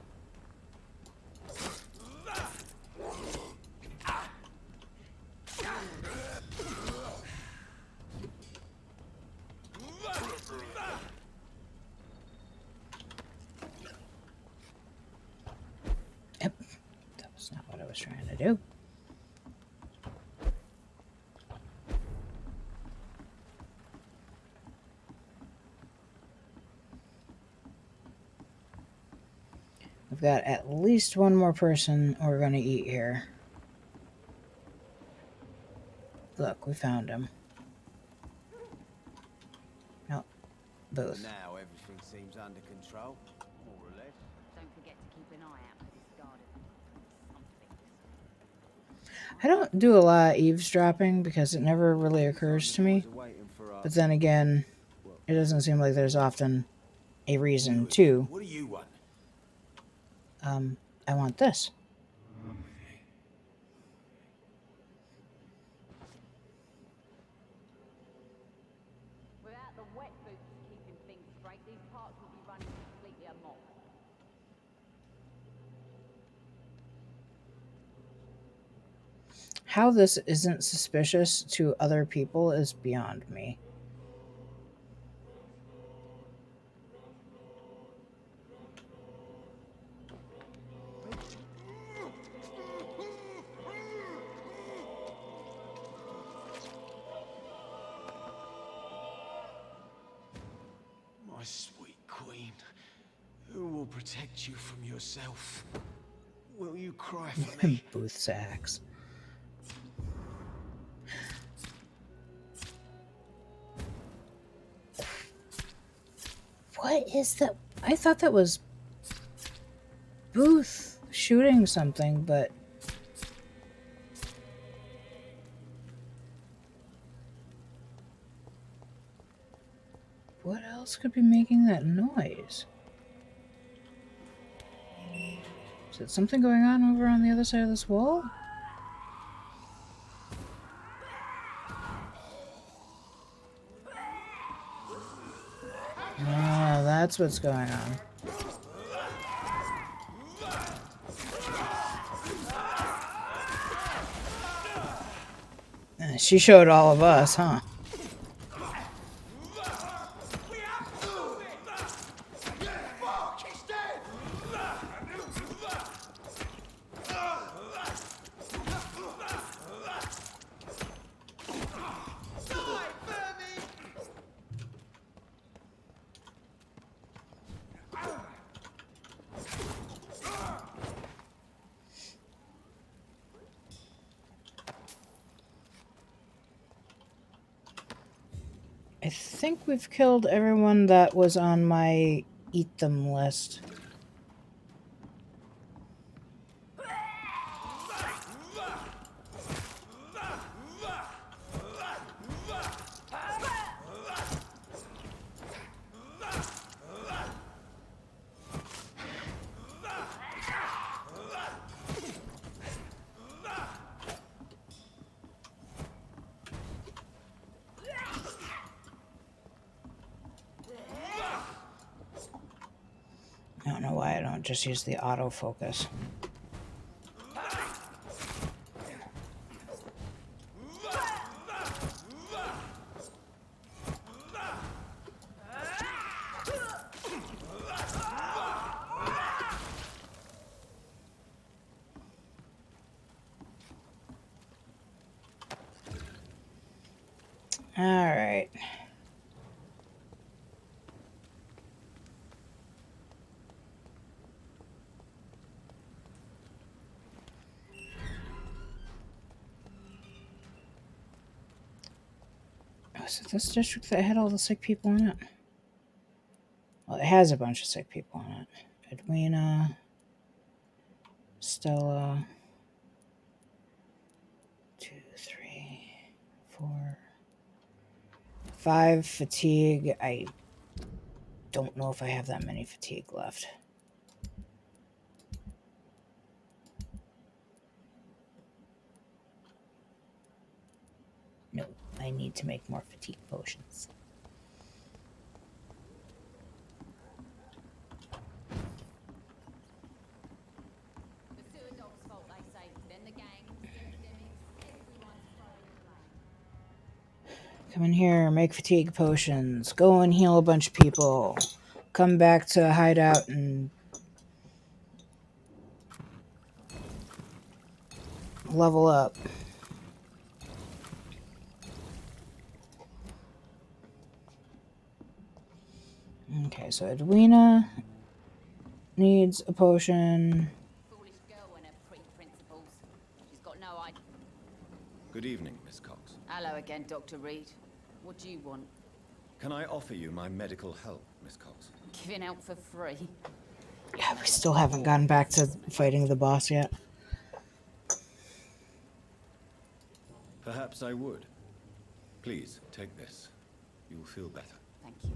Yep, that was not what I was trying to do. We've got at least one more person we're going to eat here. Look, we found him. No, Booth. Now everything seems under control, more or less. Don't forget to keep an eye out for this garden. Something. I don't do a lot of eavesdropping because it never really occurs to me. But then again, it doesn't seem like there's often a reason to. What do you want? I want this. Without the wet boots keeping things straight, these parts will be running completely amok. How this isn't suspicious to other people is beyond me. My sweet queen, who will protect you from yourself? Will you cry for me? Booth sacks. What is that? I thought that was Booth shooting something, but what else could be making that noise? Is it something going on over on the other side of this wall? Ah, that's what's going on. She showed all of us, huh? I think we've killed everyone that was on my eat them list. I don't know why I don't just use the autofocus. All right. Was it this district that had all the sick people in it? Well, it has a bunch of sick people in it. Edwina, Stella, 2, 3, 4, 5 fatigue. I don't know if I have that many fatigue left. No, I need to make more fatigue potions. The sewer dog's fault, they say. Then the gang, epidemics, everyone's throwing the blame. Come in here, make fatigue potions. Go and heal a bunch of people. Come back to hideout and level up. Okay, so Edwina needs a potion. Foolish girl and her pre-principles. She's got no idea. Good evening, Miss Cox. Hello again, Dr. Reed. What do you want? Can I offer you my medical help, Miss Cox? Giving out for free? Yeah, we still haven't gotten back to fighting the boss yet. Perhaps I would. Please, take this. You will feel better. Thank you.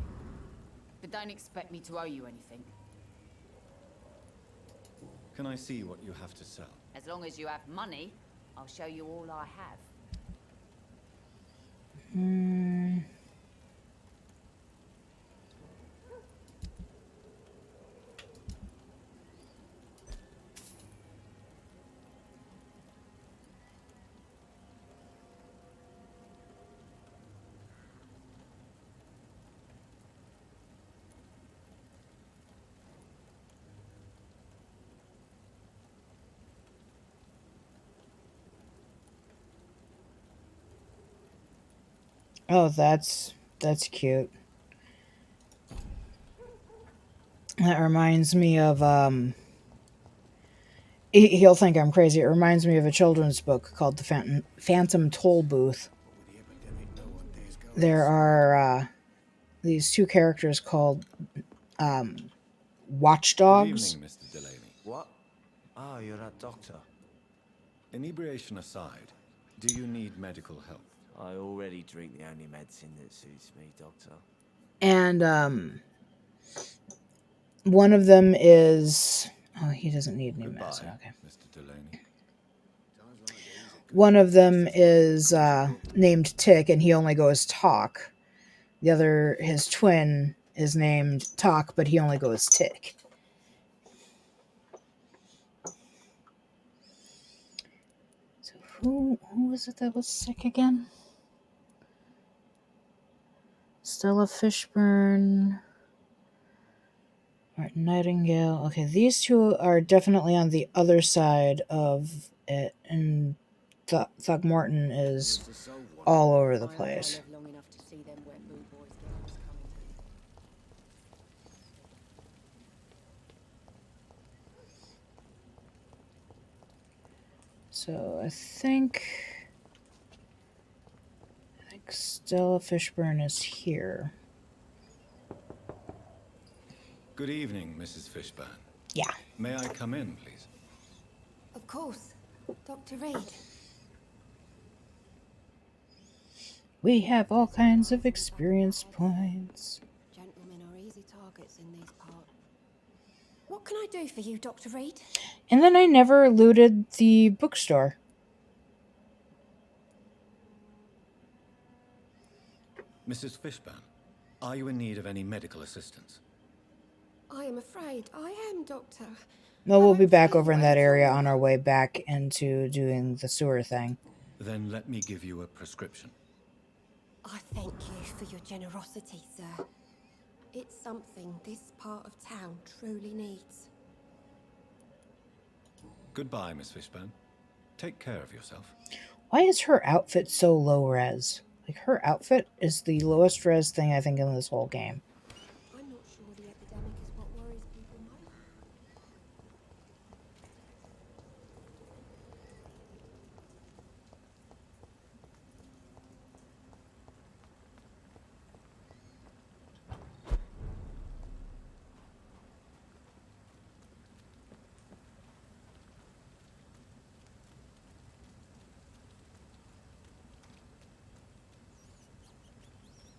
But don't expect me to owe you anything. Can I see what you have to sell? As long as you have money, I'll show you all I have. Oh, that's cute. That reminds me of he'll think I'm crazy. It reminds me of a children's book called The Phantom Toll Booth. There are these two characters called watchdogs. Good evening, Mr. Delaney. What? Ah, you're that doctor. Inebriation aside, do you need medical help? I already drink the only medicine that suits me, doctor. And one of them is... Oh, he doesn't need any medicine. Okay. Mr. Delaney. One of them is named Tick, and he only goes Talk. The other, his twin, is named Talk, but he only goes Tick. So who was it that was sick again? Stella Fishburne, Martin Nightingale. Okay, these two are definitely on the other side of it, and Throckmorton is all over the place. So I think Stella Fishburne is here. Good evening, Mrs. Fishburne. Yeah. May I come in, please? Of course. Dr. Reed. We have all kinds of experience points. Gentlemen are easy targets in these parts. What can I do for you, Dr. Reed? And then I never looted the bookstore. Mrs. Fishburne, are you in need of any medical assistance? I am afraid I am, Doctor. Well, I we'll be won't back feel over in well that area for- on our way back into doing the sewer thing. Then let me give you a prescription. I thank you for your generosity, sir. It's something this part of town truly needs. Goodbye, Miss Fishburne. Take care of yourself. Why is her outfit so low res? Like, her outfit is the lowest res thing I think in this whole game. I'm not sure the epidemic is what worries people most.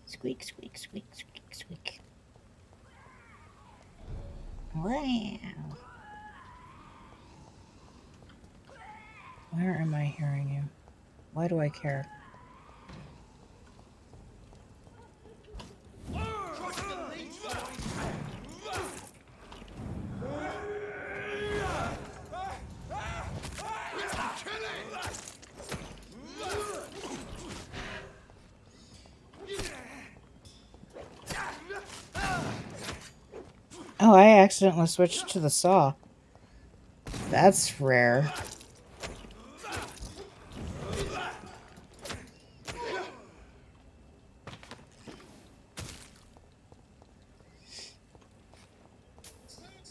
Squeak, squeak, squeak, squeak, squeak. Wow. Where am I hearing you? Why do I care? Oh, I accidentally switched to the saw. That's rare.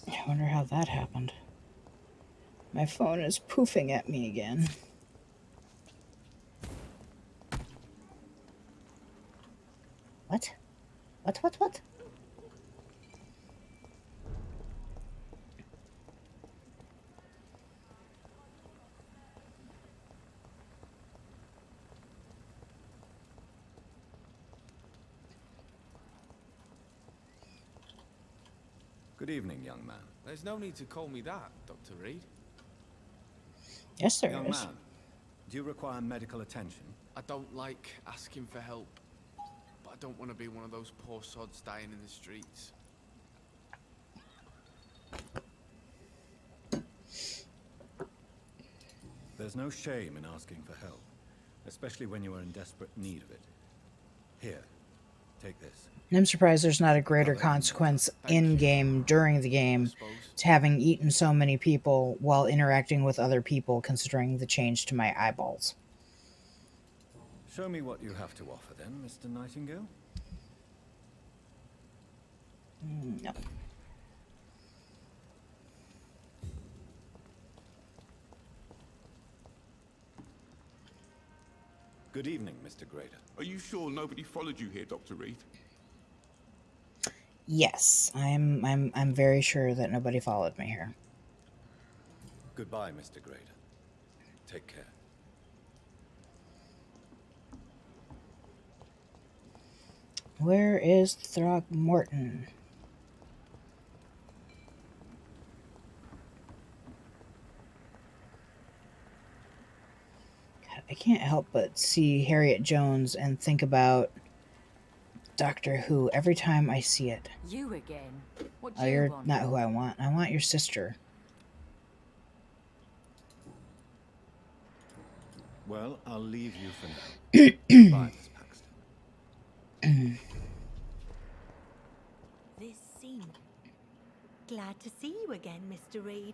I wonder how that happened. My phone is poofing at me again. What? What? Good evening, young man. There's no need to call me that, Dr. Reed. Yes, there Young is. man, do you require medical attention? I don't like asking for help, but I don't want to be one of those poor sods dying in the streets. There's no shame in asking for help, especially when you are in desperate need of it. Here, take this. I'm surprised there's not a greater consequence in-game, during the game, to having eaten so many people while interacting with other people, considering the change to my eyeballs. Show me what you have to offer then, Mr. Nightingale. No. Good evening, Mr. Grader. Are you sure nobody followed you here, Dr. Reed? Yes, I'm very sure that nobody followed me here. Goodbye, Mr. Grader. Take care. Where is Throgmorton? God, I can't help but see Harriet Jones and think about Doctor Who every time I see it. You again? What do Oh, you you're want? not who I want. I want your sister. Well, I'll leave you for now. Goodbye, Miss Paxton. This scene. Glad to see you again, Mr. Reed.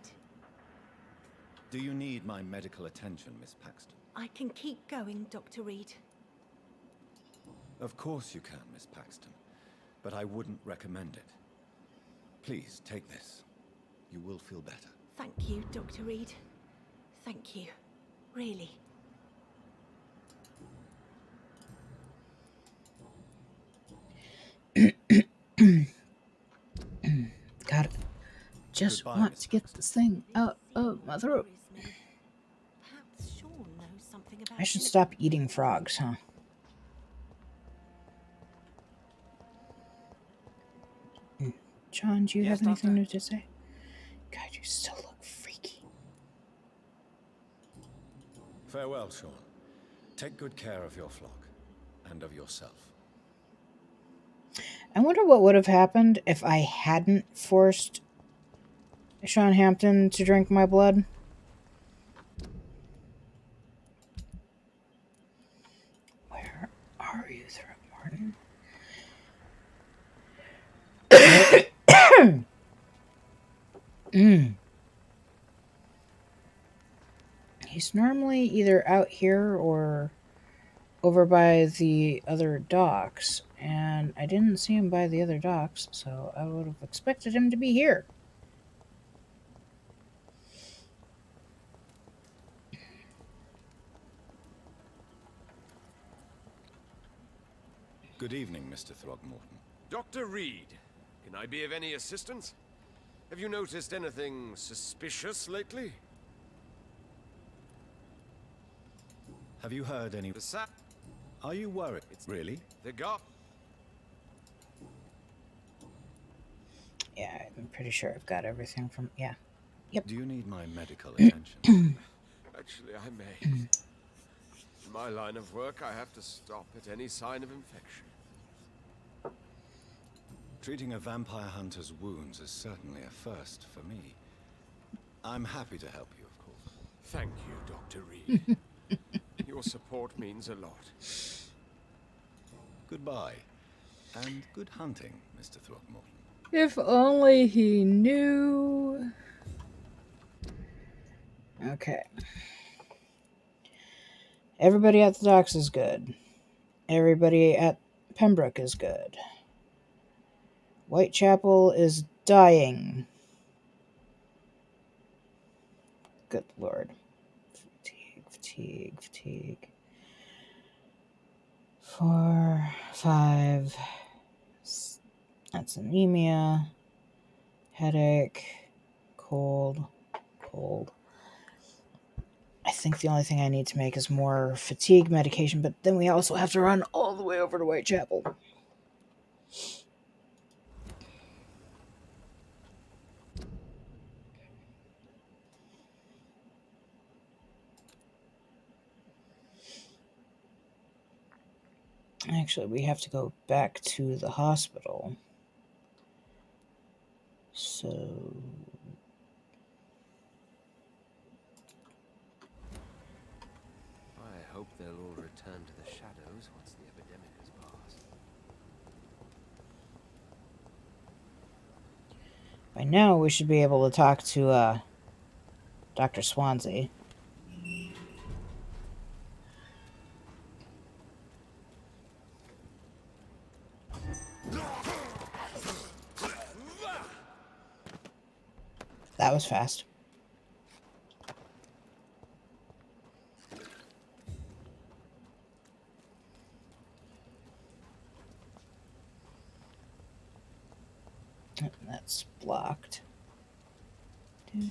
Do you need my medical attention, Miss Paxton? I can keep going, Dr. Reed. Of course you can, Miss Paxton, but I wouldn't recommend it. Please, take this. You will feel better. Thank you, Dr. Reed. Thank you. Really. God, just Goodbye, want Miss to get this thing out of my throat. Perhaps Sean knows something about I should it. stop eating frogs, huh? John, do you Yes, have anything Doctor? new to say? God, you still look freaky. Farewell, Sean. Take good care of your flock and of yourself. I wonder what would have happened if I hadn't forced Sean Hampton to drink my blood. Where are you, Throckmorton? He's normally either out here or over by the other docks, and I didn't see him by the other docks, so I would have expected him to be here. Good evening, Mr. Throgmorton. Dr. Reed, can I be of any assistance? Have you noticed anything suspicious lately? Have you heard any... Are you worried? Really? The guard... Yeah, I'm pretty sure I've got everything from... Yeah. Yep. Do you need my medical attention? Actually, I may. In my line of work, I have to stop at any sign of infection. Treating a vampire hunter's wounds is certainly a first for me. I'm happy to help you, of course. Thank you, Dr. Reed. Your support means a lot. Goodbye. And good hunting, Mr. Throgmorton. If only he knew. Okay. Everybody at the docks is good. Everybody at Pembroke is good. Whitechapel is dying. Good lord. Fatigue. 4, 5. That's anemia. Headache. Cold. I think the only thing I need to make is more fatigue medication, but then we also have to run all the way over to Whitechapel. Actually, we have to go back to the hospital. So... I hope they'll all return to the shadows once the epidemic has passed. By now, we should be able to talk to, Dr. Swansea. That was fast. That's blocked. And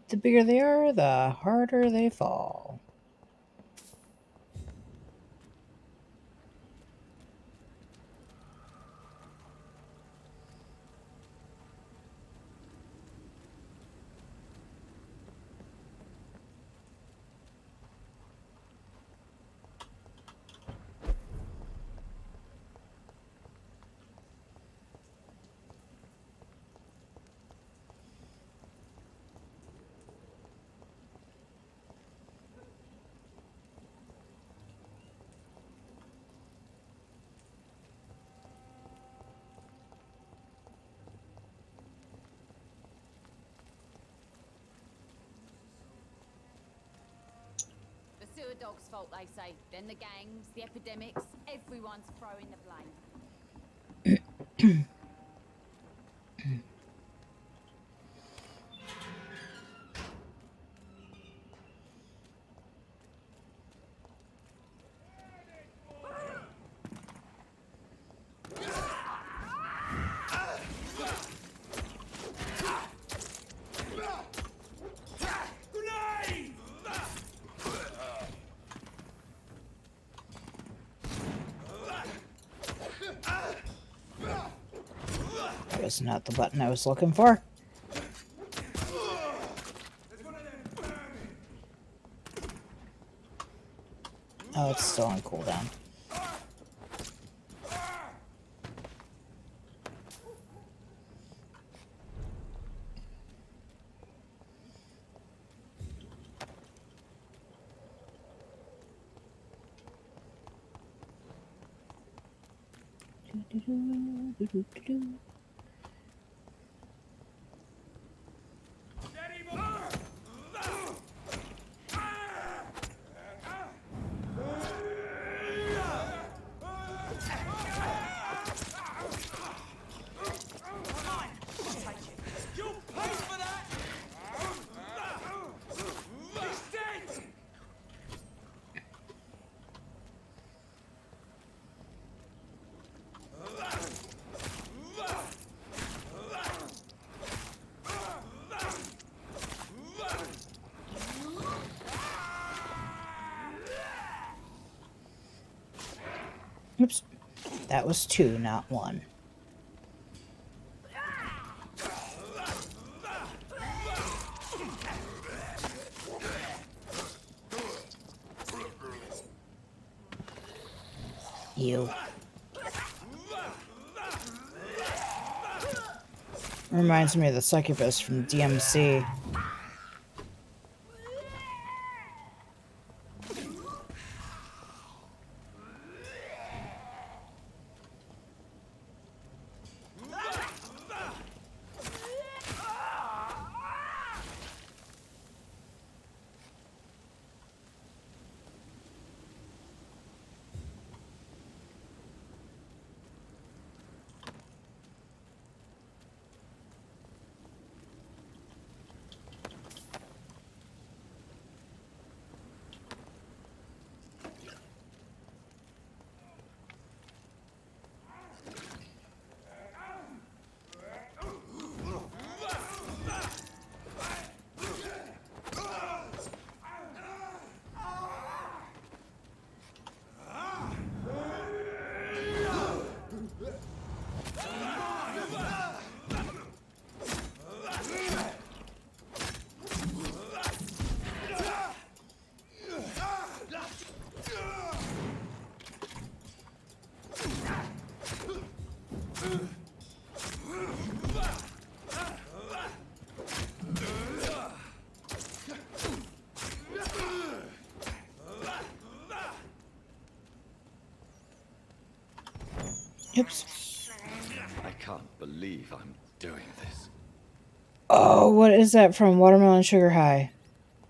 the bigger they are, the harder they fall. The sewer dog's fault, they say. Then the gangs, the epidemics, everyone's throwing the blame. That was not the button I was looking for. Oh, it's still on cooldown. Oops. That was 2, not 1. You. Reminds me of the succubus from DMC. Oops. I can't believe I'm doing this. Oh, what is that from Watermelon Sugar High?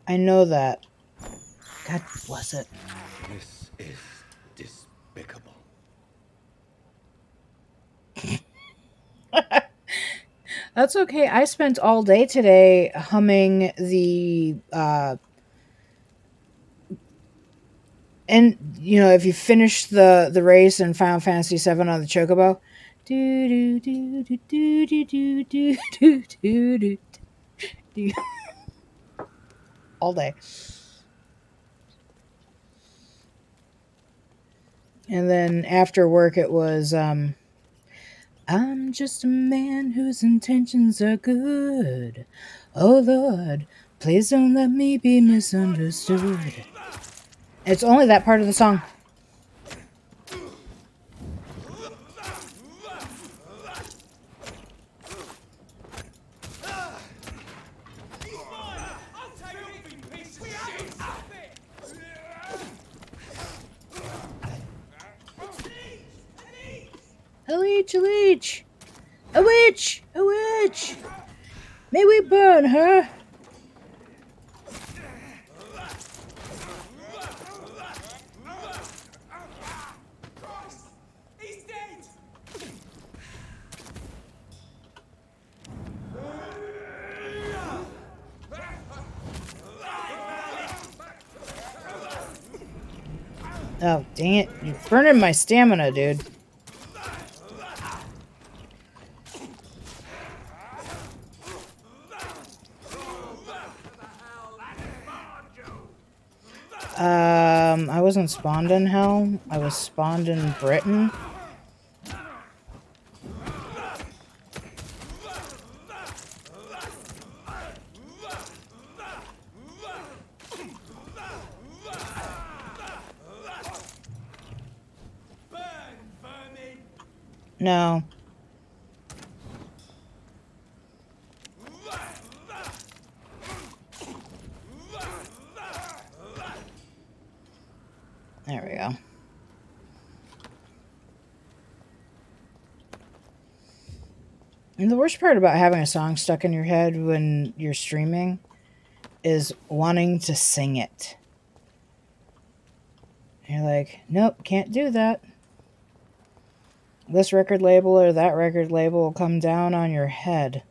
I know that. God bless it. This is despicable. That's okay. I spent all day today humming the and you know, if you finish the race in Final Fantasy VII on the Chocobo, do do do do do do do do do do do do all day. And then after work it was I'm just a man whose intentions are good. Oh Lord, please don't let me be misunderstood. It's only that part of the song. A leech, a leech! A witch! A witch! May we burn her? Oh, dang it. You're burning my stamina, dude. I wasn't spawned in hell. I was spawned in Britain. No. There we go. And the worst part about having a song stuck in your head when you're streaming is wanting to sing it. You're like, nope, can't do that. This record label or that record label will come down on your head.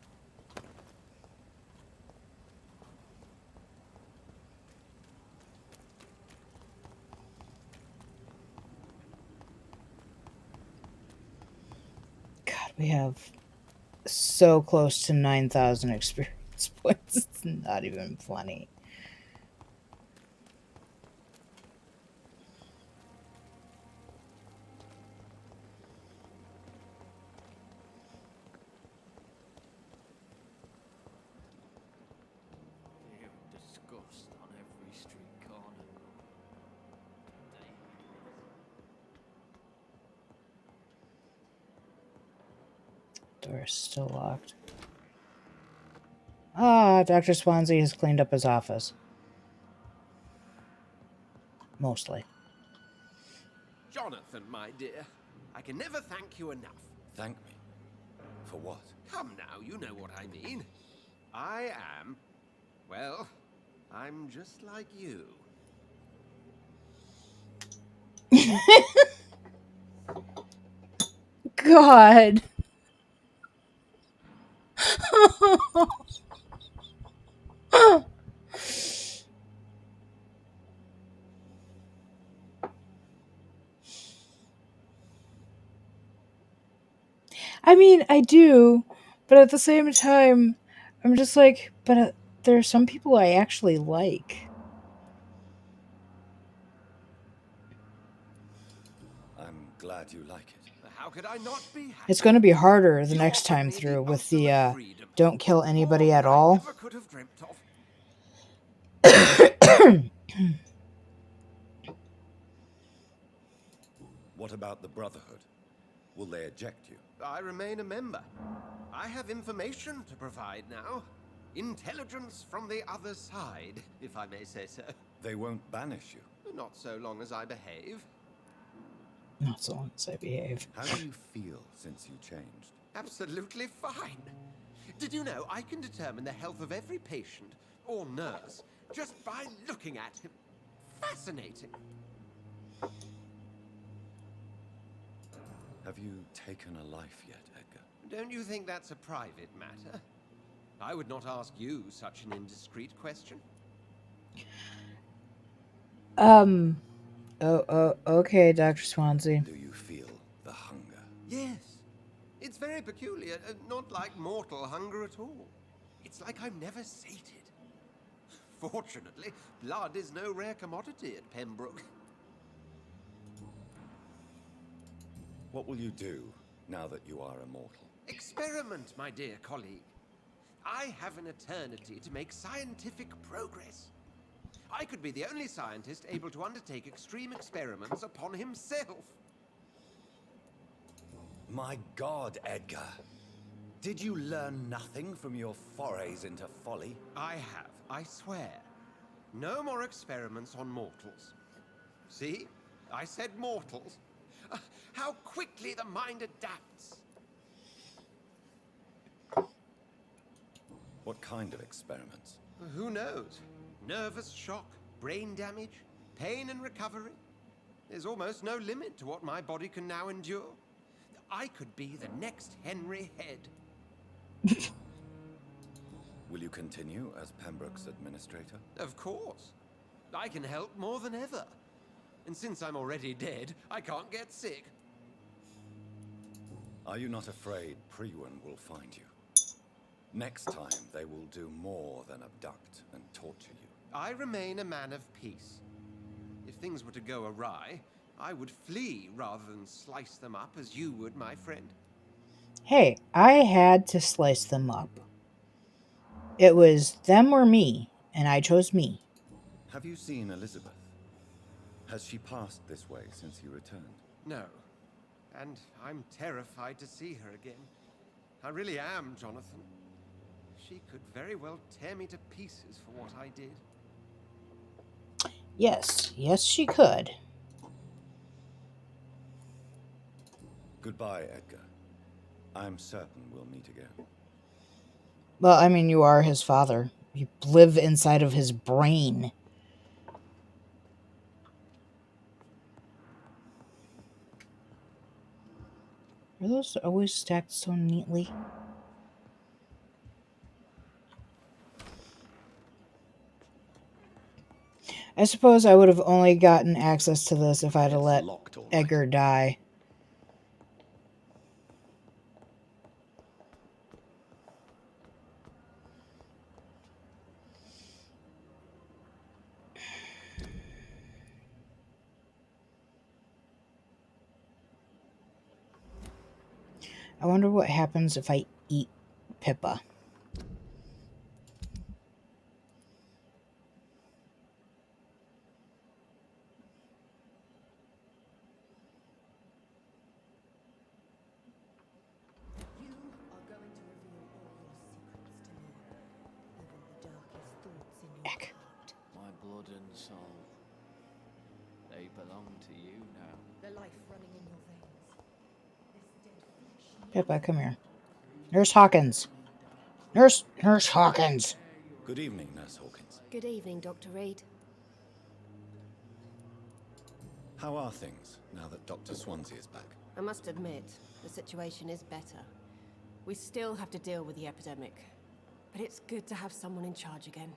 God, we have so close to 9,000 experience points. It's not even funny. You disgust on every street corner. Door's still locked. Ah, Dr. Swansea has cleaned up his office. Mostly. Jonathan, my dear, I can never thank you enough. Thank me? For what? Come now, you know what I mean. I am, well, I'm just like you. God. I mean, I do, but at the same time, I'm just like, but there are some people I actually like. I'm glad you like it. How could I not be happy? It's going to be harder the next time through with the don't kill anybody at all. Never could have dreamt of. What about the Brotherhood? Will they eject you? I remain a member. I have information to provide now. Intelligence from the other side, if I may say so. They won't banish you? Not so long as I behave. Not so long as I behave. How do you feel since you changed? Absolutely fine. Did you know I can determine the health of every patient or nurse just by looking at him? Fascinating. Have you taken a life yet, Edgar? Don't you think that's a private matter? I would not ask you such an indiscreet question. Okay, Dr. Swansea. Do you feel the hunger? Yes. It's very peculiar, not like mortal hunger at all. It's like I'm never sated. Fortunately, blood is no rare commodity at Pembroke. What will you do now that you are immortal? Experiment, my dear colleague. I have an eternity to make scientific progress. I could be the only scientist able to undertake extreme experiments upon himself. My God, Edgar. Did you learn nothing from your forays into folly? I have, I swear. No more experiments on mortals. See? I said mortals. How quickly the mind adapts. What kind of experiments? Who knows? Nervous shock, brain damage, pain and recovery. There's almost no limit to what my body can now endure. I could be the next Henry Head. Will you continue as Pembroke's administrator? Of course. I can help more than ever. And since I'm already dead, I can't get sick. Are you not afraid Priwen will find you? Next time, they will do more than abduct and torture you. I remain a man of peace. If things were to go awry, I would flee rather than slice them up as you would, my friend. Hey, I had to slice them up. It was them or me, and I chose me. Have you seen Elizabeth? Has she passed this way since you returned? No. And I'm terrified to see her again. I really am, Jonathan. She could very well tear me to pieces for what I did. Yes, yes, she could. Goodbye, Edgar. I'm certain we'll meet again. Well, I mean, you are his father. You live inside of his brain. Are those always stacked so neatly? I suppose I would have only gotten access to this if I'd have let Edgar die. I wonder what happens if I eat Pippa. You are going to reveal all your secrets to me, even the darkest thoughts in your heart. My blood and soul. They belong to you now. The life running in your veins. This dead flesh. Pippa, come here. Nurse Hawkins. Nurse Hawkins. Good evening, Nurse Hawkins. Good evening, Dr. Reed. How are things now that Dr. Swansea is back? I must admit, the situation is better. We still have to deal with the epidemic, but it's good to have someone in charge again.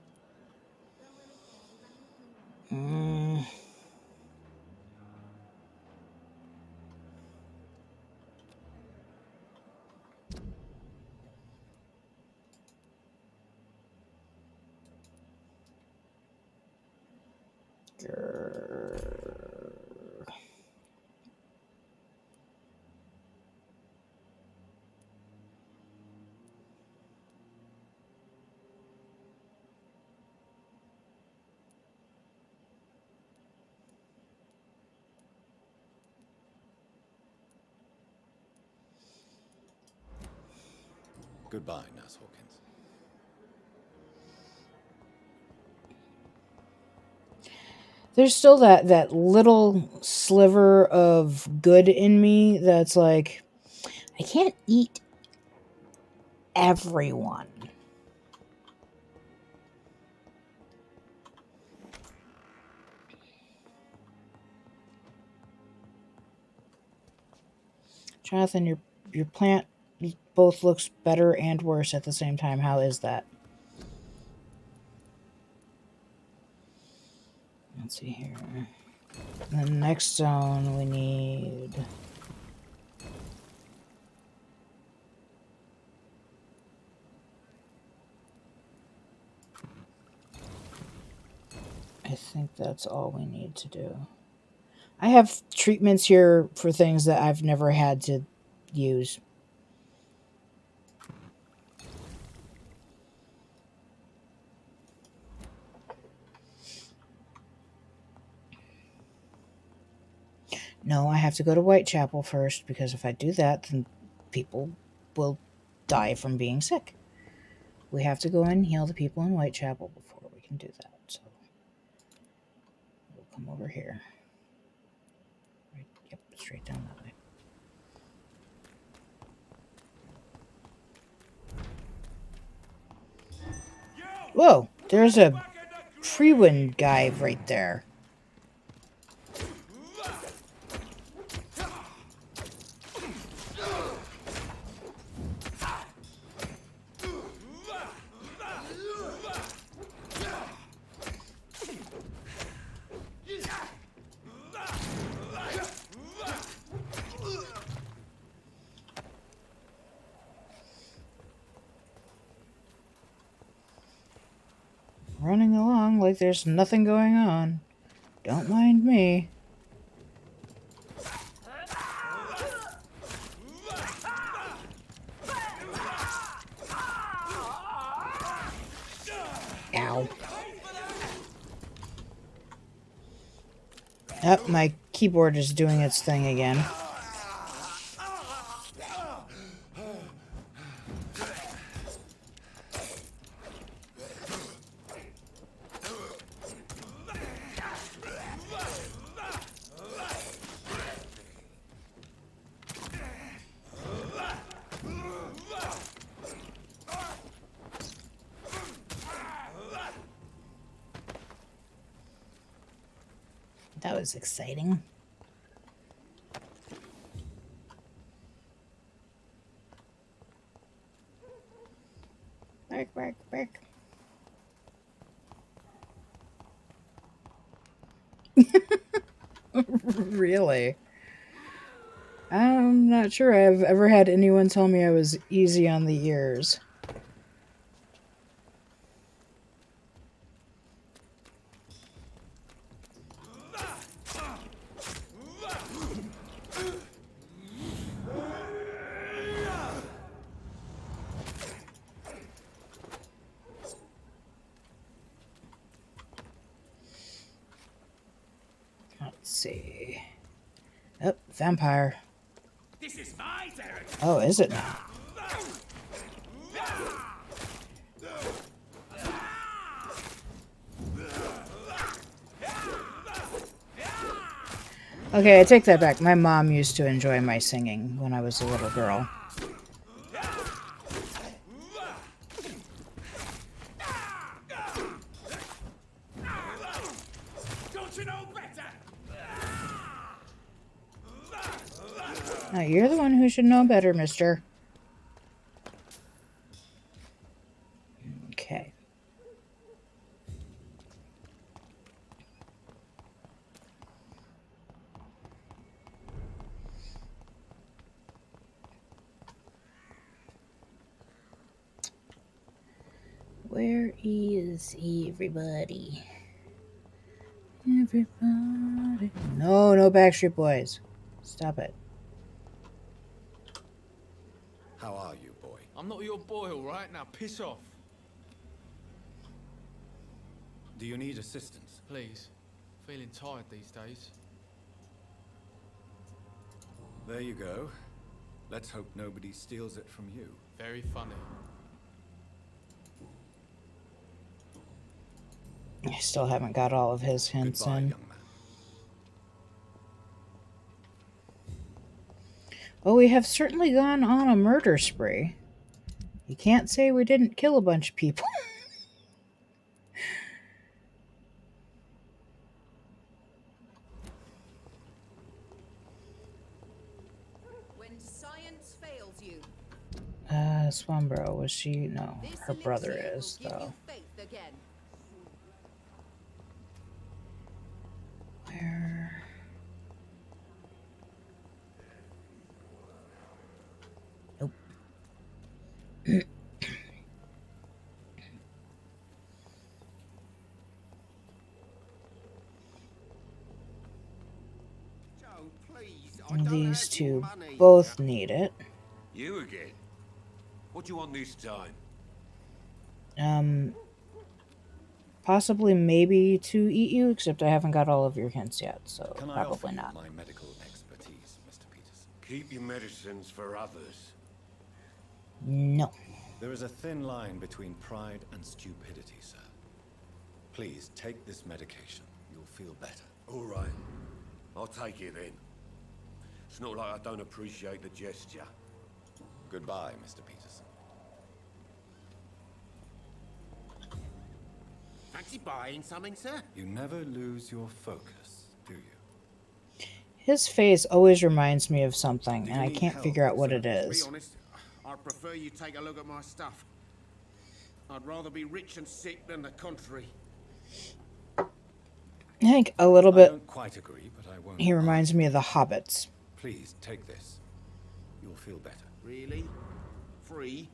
Goodbye, Nurse Hawkins. There's still that little sliver of good in me that's like, I can't eat everyone. Jonathan, your plant both looks better and worse at the same time. How is that? Let's see here. The next zone we need... I think that's all we need to do. I have treatments here for things that I've never had to use. No, I have to go to Whitechapel first, because if I do that, then people will die from being sick. We have to go and heal the people in Whitechapel before we can do that. So we'll come over here. Right, yep, straight down that way. Whoa, there's a Freewind guy right there. Running along like there's nothing going on. Don't mind me. Ow. Yep, my keyboard is doing its thing again. was exciting. Bark, bark, bark. Really? I'm not sure I've ever had anyone tell me I was easy on the ears. Let's see. Oh, vampire. This is my territory. Oh, is it now? Okay, I take that back. My mom used to enjoy my singing when I was a little girl. Don't you know better? Now, you're the one who should know better, mister. Okay. Where is everybody? Everybody. No, no Backstreet Boys. Stop it. How are you, boy? I'm not your boy, all right? Now piss off. Do you need assistance? Please. Feeling tired these days. There you go. Let's hope nobody steals it from you. Very funny. I still haven't got all of his hints Goodbye, in. young man. Well, we have certainly gone on a murder spree. You can't say we didn't kill a bunch of people. When science fails you, Swambro, was she? No, this her brother elixir will is, give though. you faith again. Where? Nope. Joe, please. I don't These have two your money. both need it. You again? What do you want this time? Possibly maybe to eat you, except I haven't got all of your hints yet, so Can I offer probably you not. my medical expertise, Mr. Peterson? Keep your medicines for others. No. There is a thin line between pride and stupidity, sir. Please take this medication. You'll feel better. All right. I'll take it then. It's not like I don't appreciate the gesture. Goodbye, Mr. Peterson. Fancy buying something, sir? You never lose your focus, do you? His face always reminds me of something, Do and you I need can't help, figure out what sir? it To be is. honest, I'd prefer you take a look at my stuff. I'd rather be rich and sick than the contrary. I think a little I bit. don't quite agree, but I won't. He reminds me of the Hobbits. Please take this. You'll feel better. Really? Free?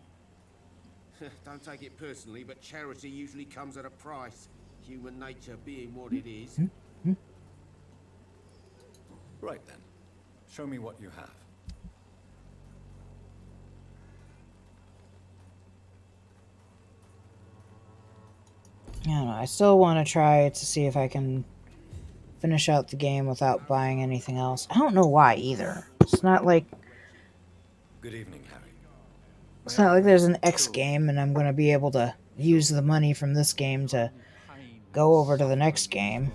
Don't take it personally, but charity usually comes at a price. Human nature being what it is. Right then. Show me what you have. I don't know. I still want to try to see if I can finish out the game without buying anything else. I don't know why either. It's not like Good evening, Harry. it's not like there's an X game and I'm going to be able to use the money from this game to go over to the next game.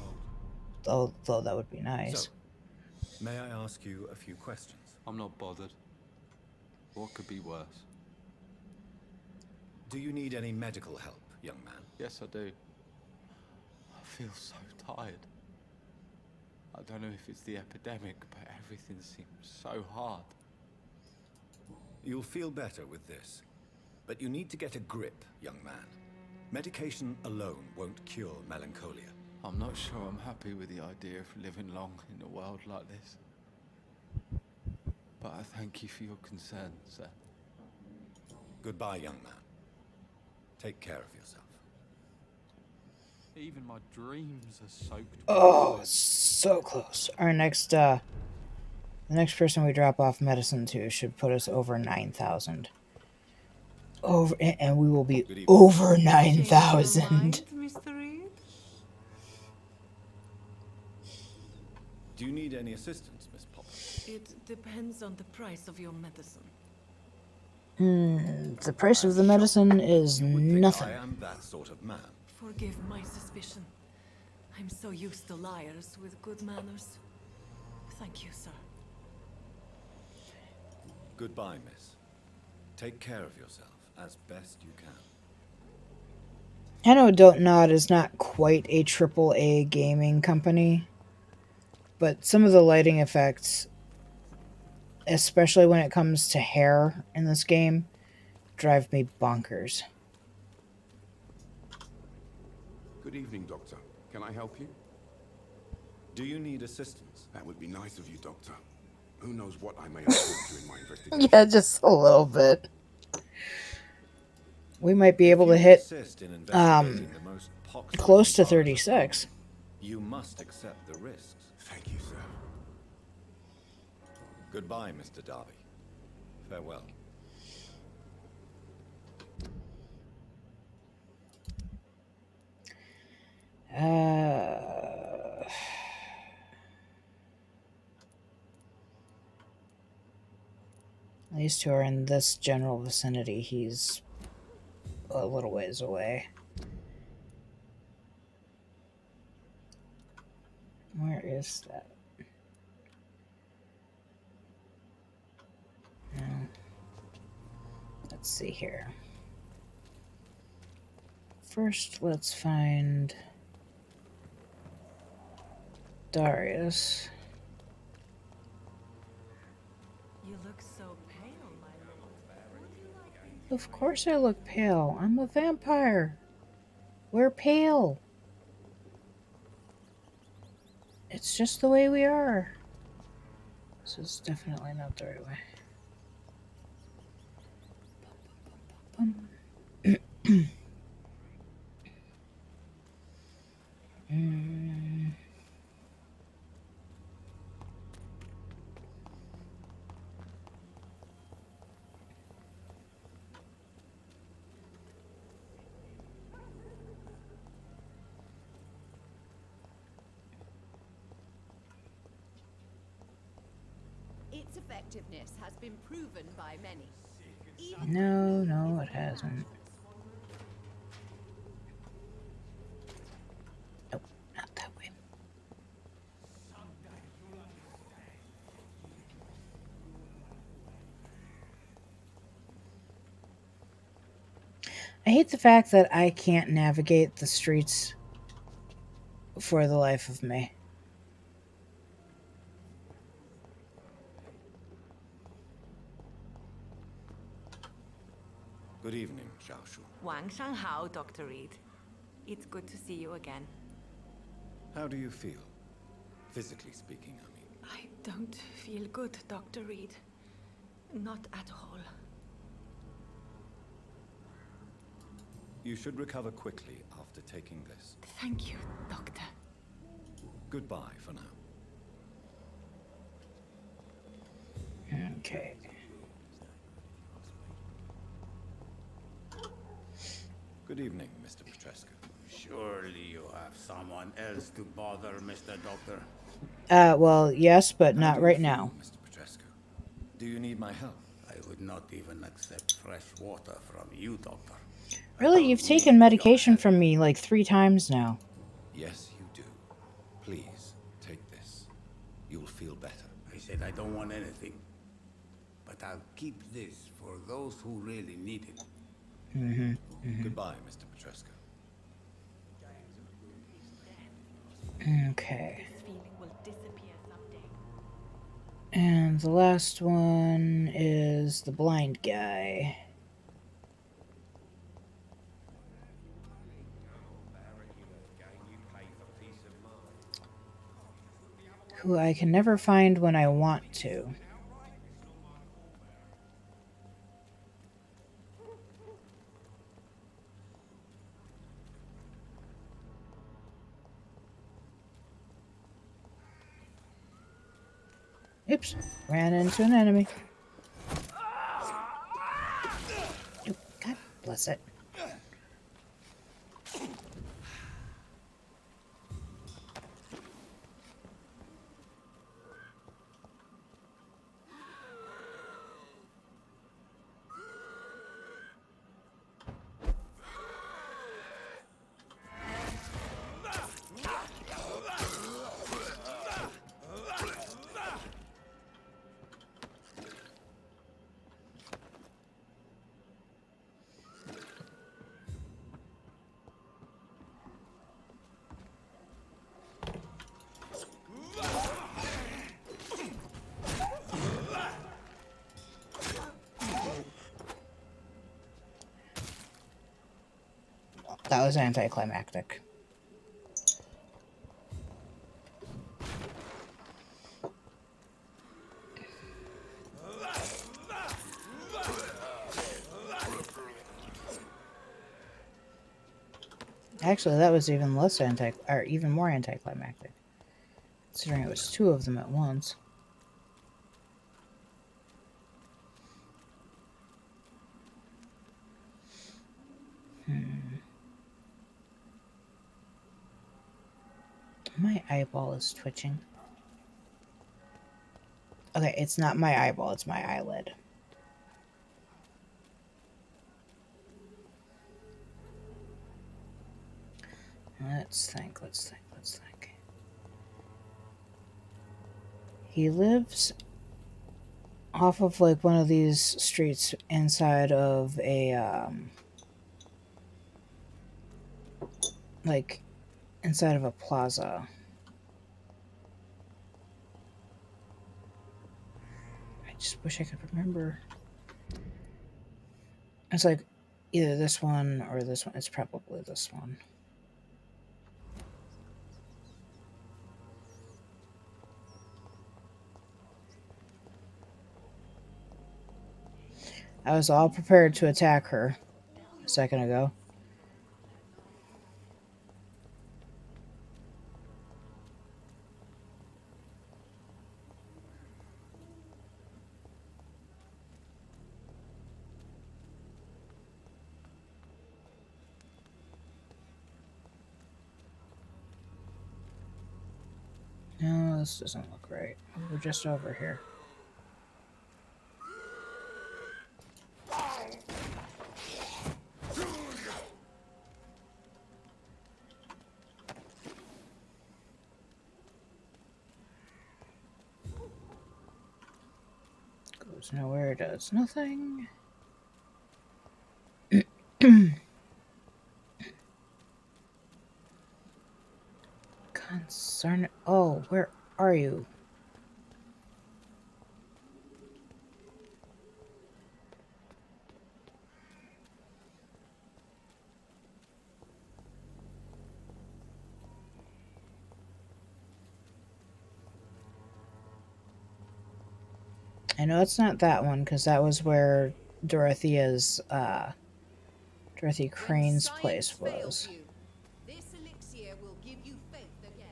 Though that would be nice. So, may I ask you a few questions? I'm not bothered. What could be worse? Do you need any medical help, young man? Yes, I do. I feel so tired. I don't know if it's the epidemic, but everything seems so hard. You'll feel better with this. But you need to get a grip, young man. Medication alone won't cure melancholia. I'm not sure I'm happy with the idea of living long in a world like this. But I thank you for your concern, sir. Goodbye, young man. Take care of yourself. Even my dreams are soaked with Oh, blood. so close. Our next, the next person we drop off medicine to should put us over 9,000. Over, and we will be over 9,000. Mr. Reed? Do you need any assistance, Miss Popper? It depends on the price of your medicine. The price of the medicine is I nothing. am that sort of man. Forgive my suspicion. I'm so used to liars with good manners. Thank you, sir. Goodbye, miss. Take care of yourself as best you can. I know Don't Nod is not quite a AAA gaming company, but some of the lighting effects, especially when it comes to hair in this game, drive me bonkers. Good evening, Doctor. Can I help you? Do you need assistance? That would be nice of you, Doctor. Who knows what I may have caught during my investigation. Yeah, just a little bit. We might be able to hit close to 36. You must accept the risks. Thank you, sir. Goodbye, Mr. Darby. Farewell. These two are in this general vicinity. He's a little ways away. Where is that? No. Let's see here. First, let's find Darius. You look so pale, my lord. Would you like me Of course I look pale. I'm a vampire. We're pale. It's just the way we are. This is definitely not the right way. Its effectiveness has been proven by many. No, it hasn't. Nope, not that way. I hate the fact that I can't navigate the streets for the life of me. Good evening, Xiao Shu. Wang Shanghao, Dr. Reed. It's good to see you again. How do you feel? Physically speaking, I mean. I don't feel good, Dr. Reed. Not at all. You should recover quickly after taking this. Thank you, Doctor. Goodbye for now. Okay. Good evening, Mr. Petrescu. Surely you have someone else to bother, Mr. Doctor. Well, yes, but not right now. Mr. Petrescu, do you need my help? I would not even accept fresh water from you, Doctor. Really, you've taken medication from me like 3 times now. Yes, you do. Please, take this. You'll feel better. I said I don't want anything. But I'll keep this for those who really need it. Goodbye, Mr. Petrescu. Okay. This feeling will disappear. And the last one is the blind guy. Who I can never find when I want to. Oops, ran into an enemy. Oh, God bless it. That was anticlimactic. Actually, that was even less even more anticlimactic, considering it was two of them at once. My eyeball is twitching. Okay, it's not my eyeball, it's my eyelid. Let's think. He lives off of like one of these streets inside of a like inside of a plaza. I just wish I could remember. It's like either this one or this one. It's probably this one. I was all prepared to attack her a second ago. No, this doesn't look right. We're just over here. Goes nowhere, does nothing. Concern. Oh, where are you? I know it's not that one because that was where Dorothy Crane's place was. This elixir will give you faith again.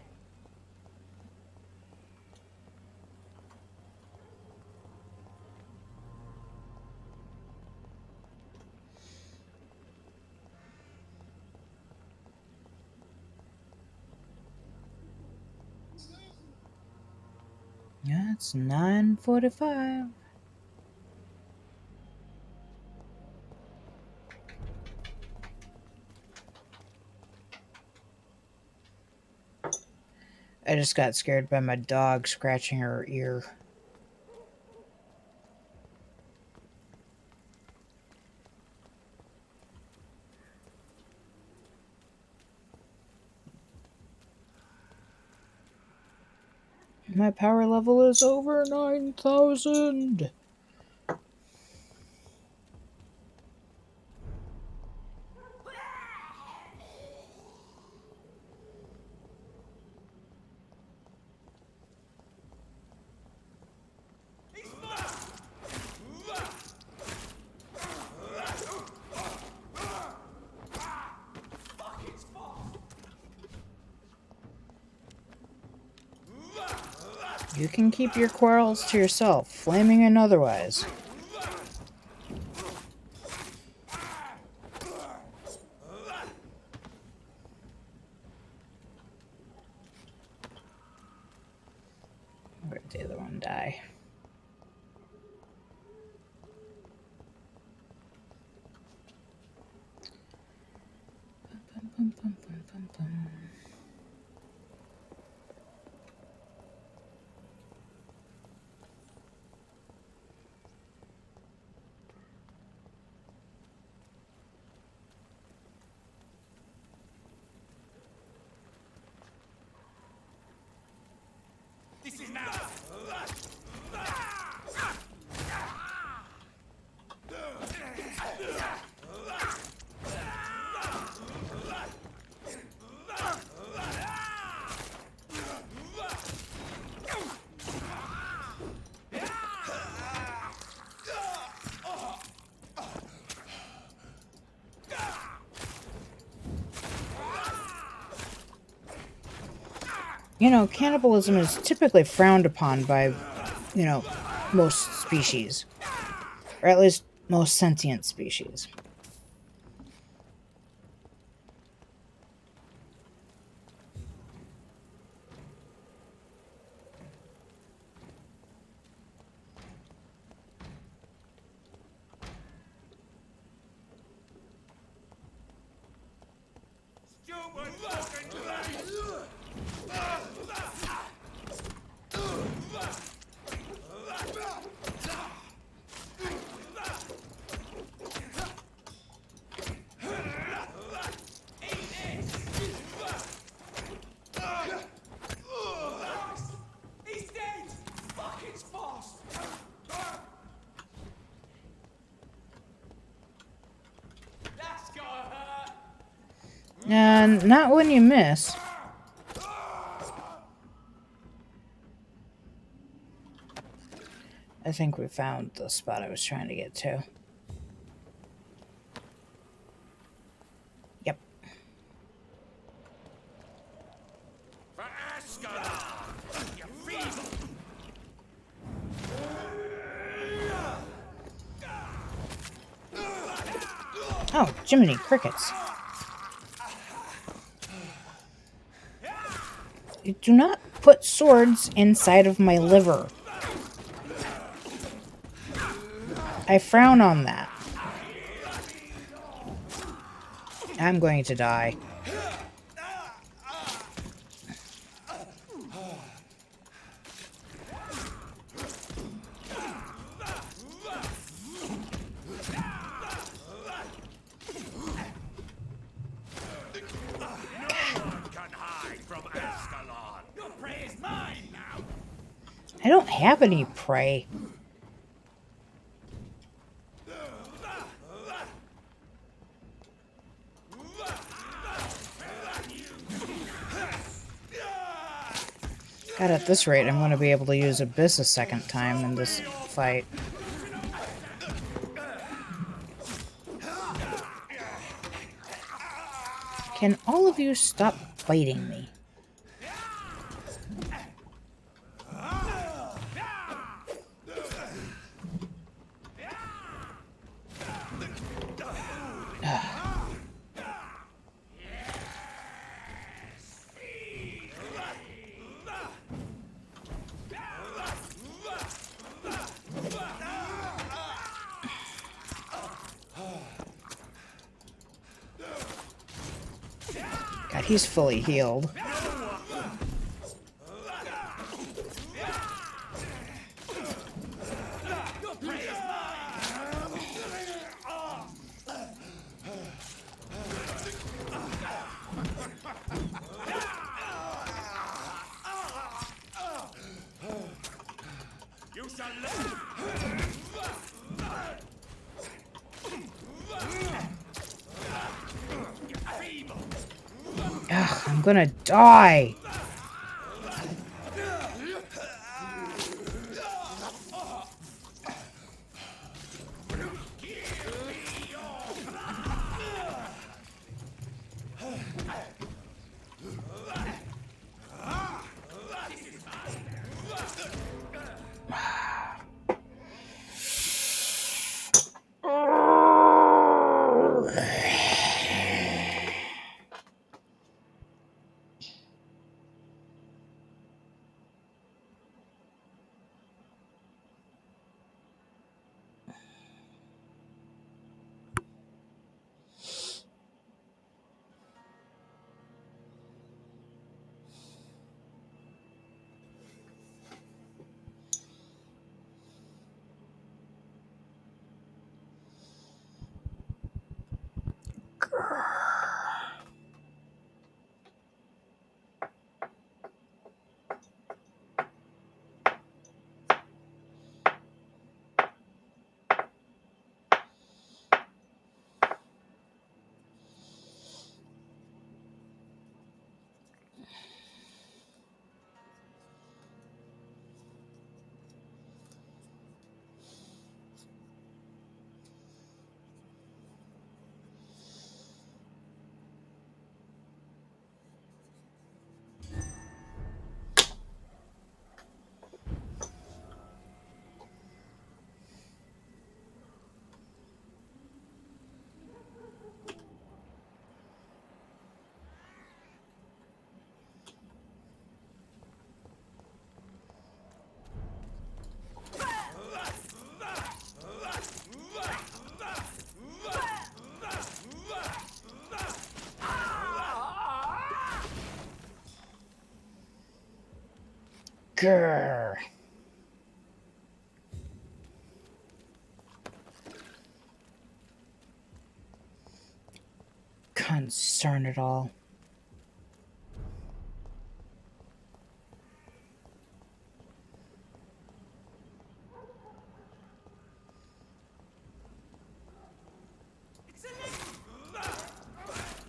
Yeah, it's 9:45. I just got scared by my dog scratching her ear. My power level is over 9,000. You can keep your quarrels to yourself, flaming and otherwise. Where did the other one die? Bum, bum, bum, bum, bum. This is now. You know, cannibalism is typically frowned upon by, you know, most species. Or at least most sentient species. And not when you miss. I think we found the spot I was trying to get to. Yep. Oh, Jiminy Crickets. You do not put swords inside of my liver. I frown on that. I'm going to die. I don't have any prey. God, at this rate, I'm going to be able to use Abyss a second time in this fight. Can all of you stop biting me? God, he's fully healed. I'm gonna die. Grr. Concern it all.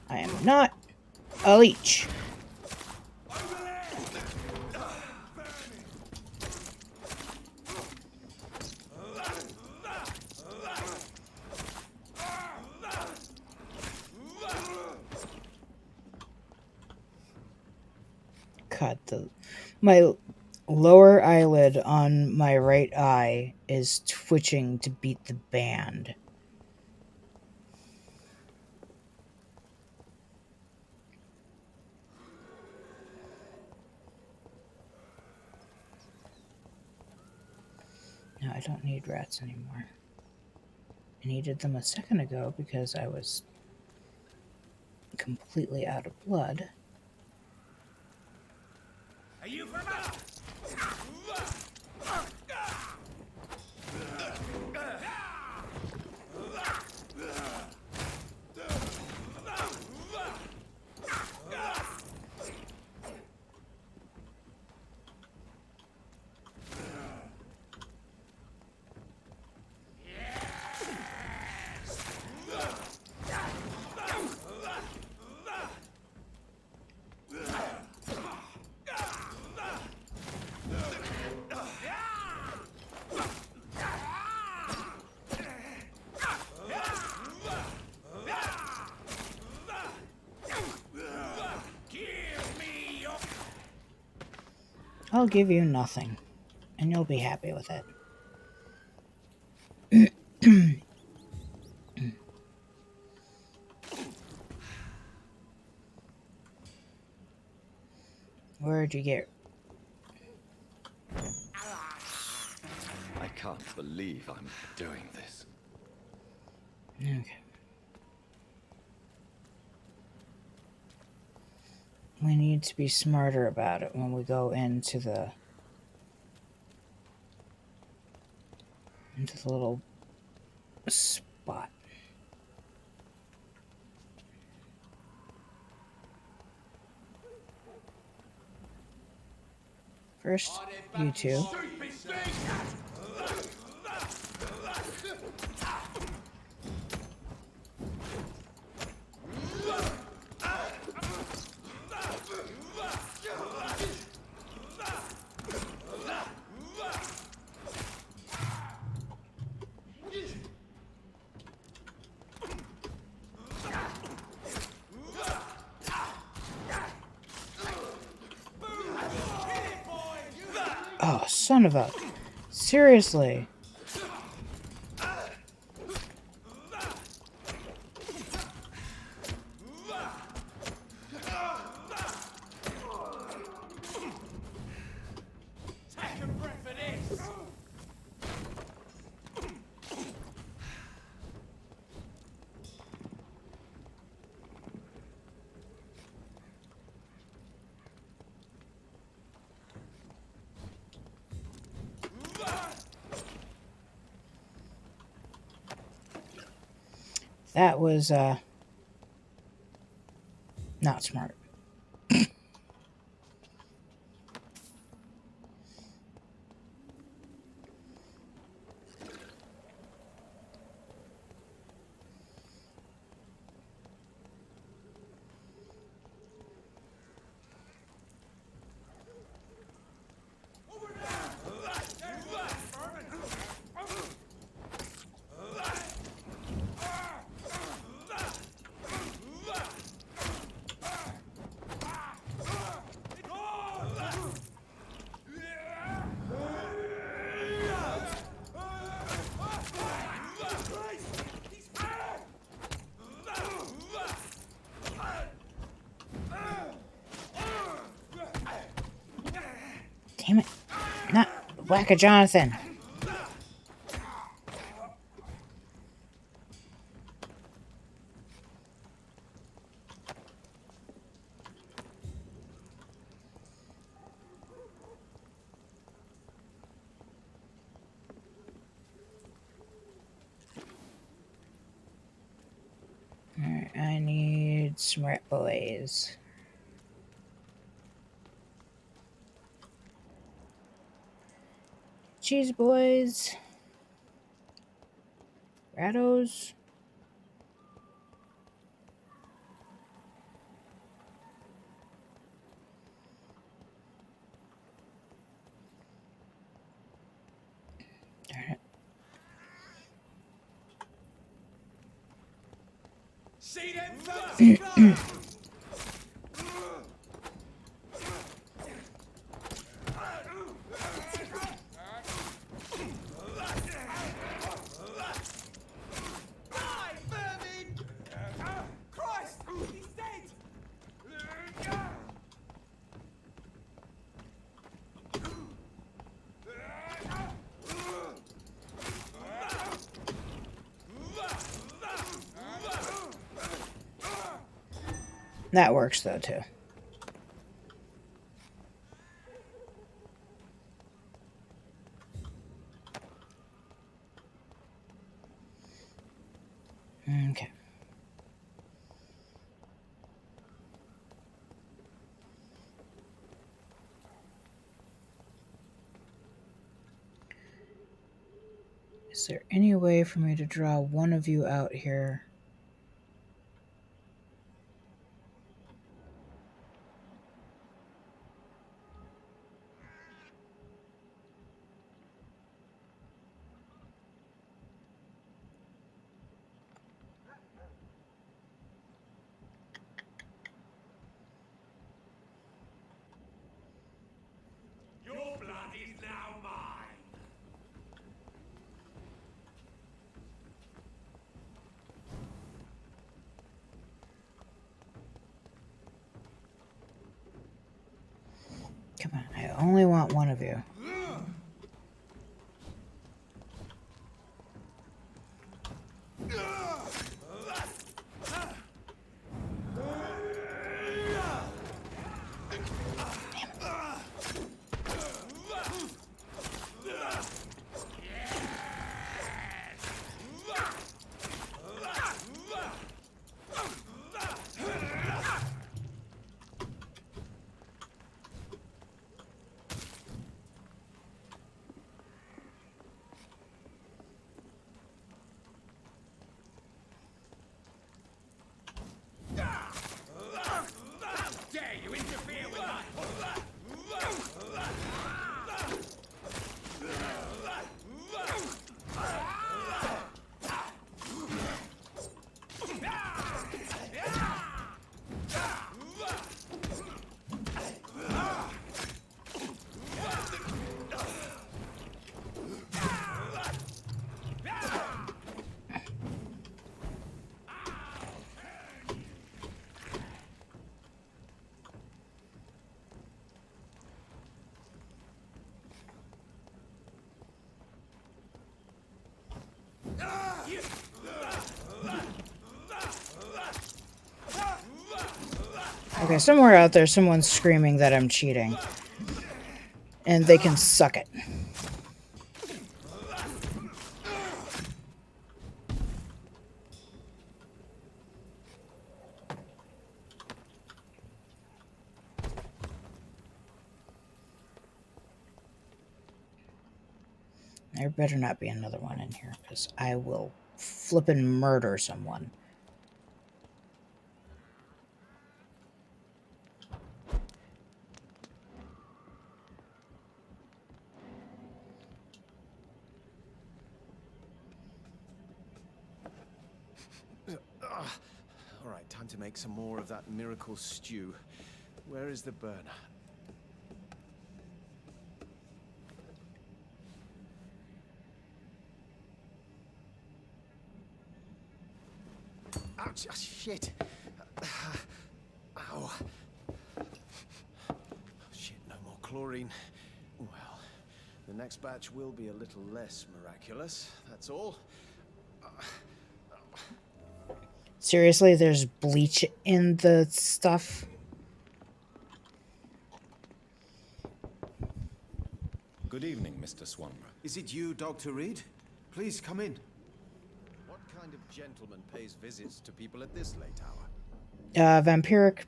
I am not a leech. God, my lower eyelid on my right eye is twitching to beat the band. No, I don't need rats anymore. I needed them a second ago because I was completely out of blood. Are you from us? I'll give you nothing, and you'll be happy with it. Where'd you get? I can't believe I'm doing this. Okay. We need to be smarter about it when we go into the little spot. First, you two. son of a... Seriously. Take a breath of this. That was, not smart. Damn it. Not Whack-a Jonathan. Alright, I need some rat boys. Cheese boys. Rattos. Darn it. See them fellas? That works though too. Okay. Is there any way for me to draw one of you out here? Your blood is now mine. Come on, I only want one of you. Okay, somewhere out there, someone's screaming that I'm cheating. And they can suck it. There better not be another one in here, because I will flippin' murder someone. All right, time to make some more of that miracle stew. Where is the burner? Ouch! Ah, shit! Ow! Shit! No more chlorine. Well, the next batch will be a little less miraculous. That's all. Seriously, there's bleach in the stuff? Good evening, Mr. Swanborough. Is it you, Dr. Reed? Please come in. What kind of gentleman pays visits to people at this late hour? Vampiric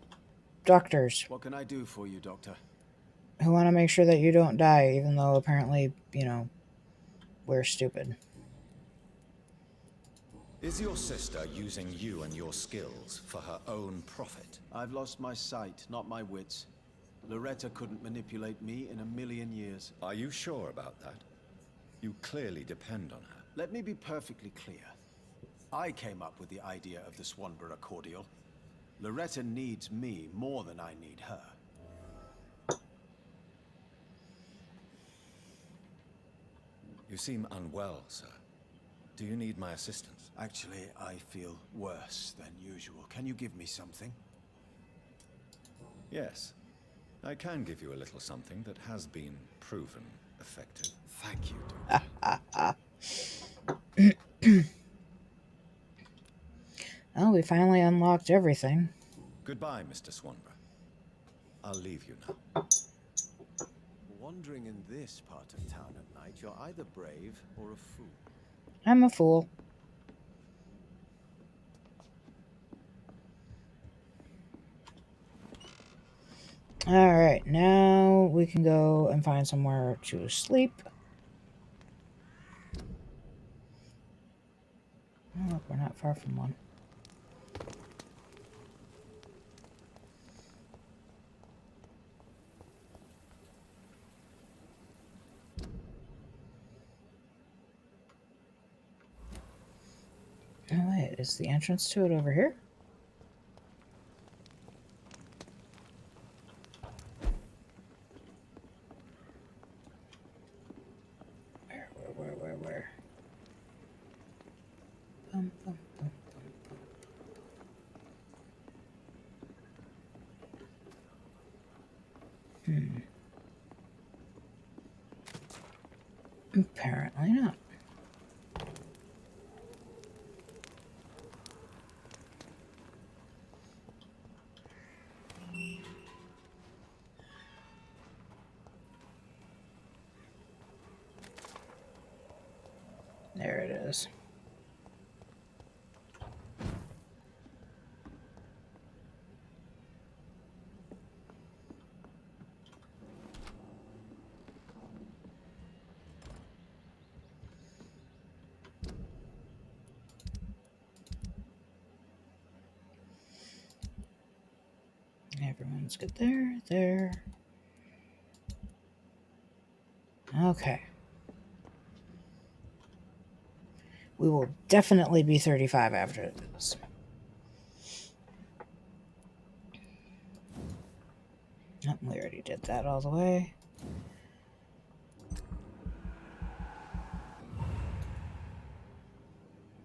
doctors What can I do for you, Doctor? who want to make sure that you don't die, even though apparently, you know, we're stupid. Is your sister using you and your skills for her own profit? I've lost my sight, not my wits. Loretta couldn't manipulate me in a million years. Are you sure about that? You clearly depend on her. Let me be perfectly clear. I came up with the idea of the Swanborough cordial. Loretta needs me more than I need her. You seem unwell, sir. Do you need my assistance? Actually, I feel worse than usual. Can you give me something? Yes. I can give you a little something that has been proven effective. Thank you, Doctor. Oh, we finally unlocked everything. Goodbye, Mr. Swanborough. I'll leave you now. Wandering in this part of town at night, you're either brave or a fool. I'm a fool. Alright, now we can go and find somewhere to sleep. Oh, look, we're not far from one. Oh wait, is the entrance to it over here? Where? Bum, bum, bum, bum. Apparently not. There it is. Everyone's good there. Okay. We will definitely be 35 after this. Oh, we already did that all the way.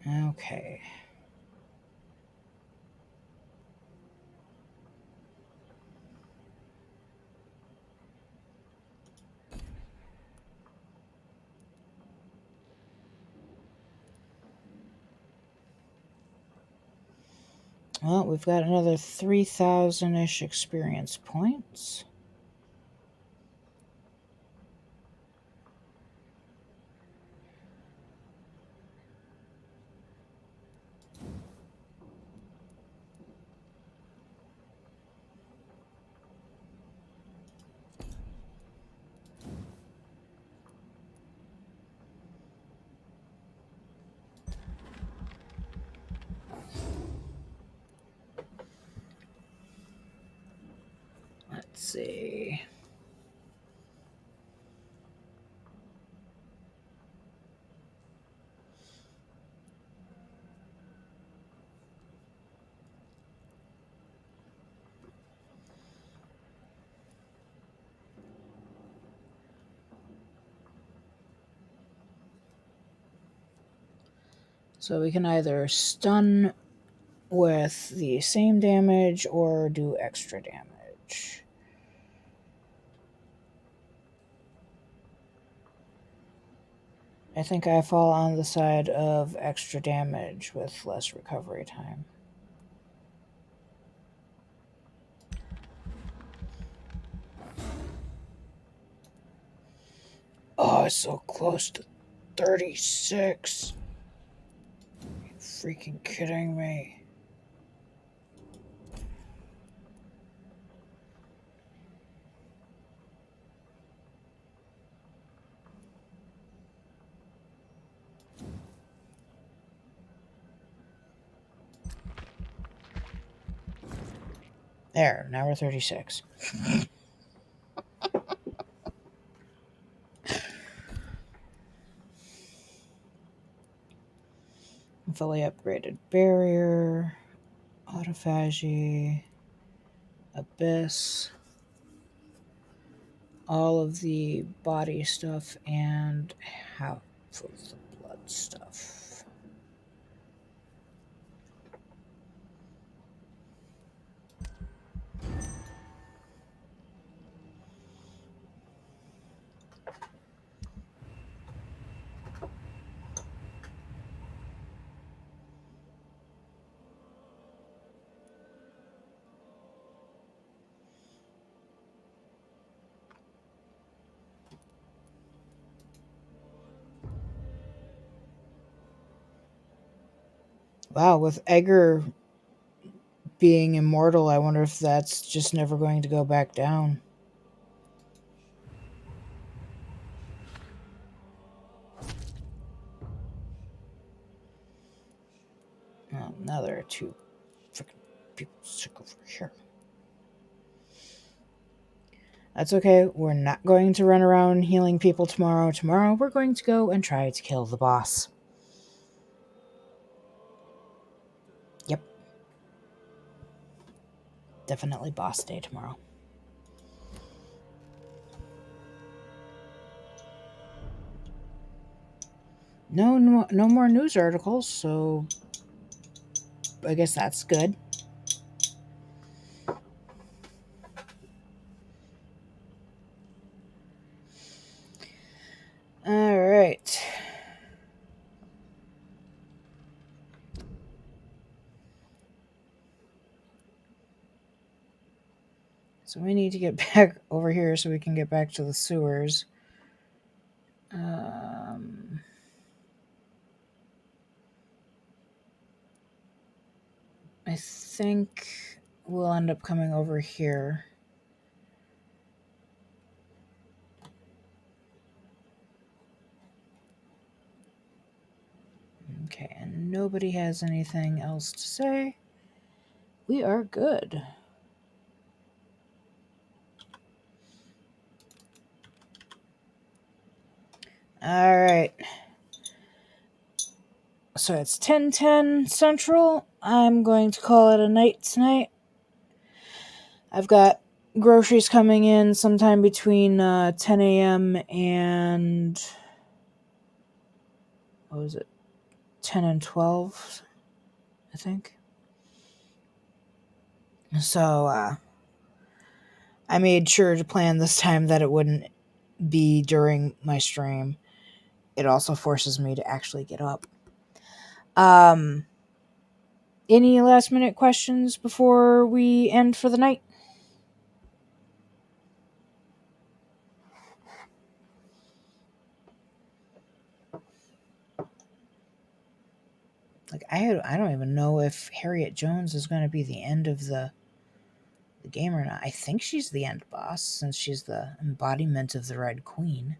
Okay. Well, we've got another 3,000-ish experience points. Let's see. So we can either stun with the same damage or do extra damage. I think I fall on the side of extra damage with less recovery time. Oh, it's so close to 36. Are you freaking kidding me? There, now we're 36. Fully upgraded barrier, autophagy, abyss, all of the body stuff, and half of the blood stuff. Wow, with Egger being immortal, I wonder if that's just never going to go back down. Oh, now there are two freaking people sick over here. That's okay. We're not going to run around healing people tomorrow. Tomorrow, we're going to go and try to kill the boss. Yep. Definitely boss day tomorrow. No more news articles, so I guess that's good. All right. So we need to get back over here so we can get back to the sewers. I think we'll end up coming over here. Okay, and nobody has anything else to say. We are good. All right. So it's 10:10 Central. I'm going to call it a night tonight. I've got groceries coming in sometime between 10 a.m. and what was it? 10 and 12, I think. So I made sure to plan this time that it wouldn't be during my stream. It also forces me to actually get up. Any last minute questions before we end for the night? Like I don't even know if Harriet Jones is going to be the end of the game or not. I think she's the end boss since she's the embodiment of the Red Queen.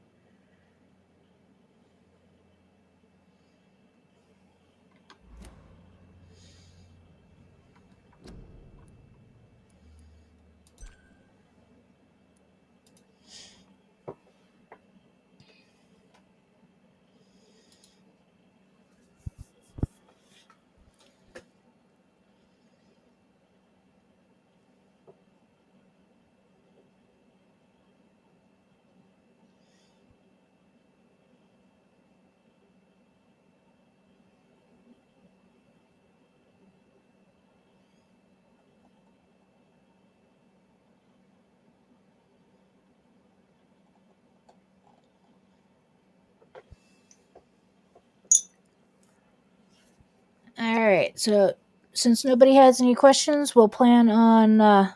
Alright, so since nobody has any questions, we'll plan on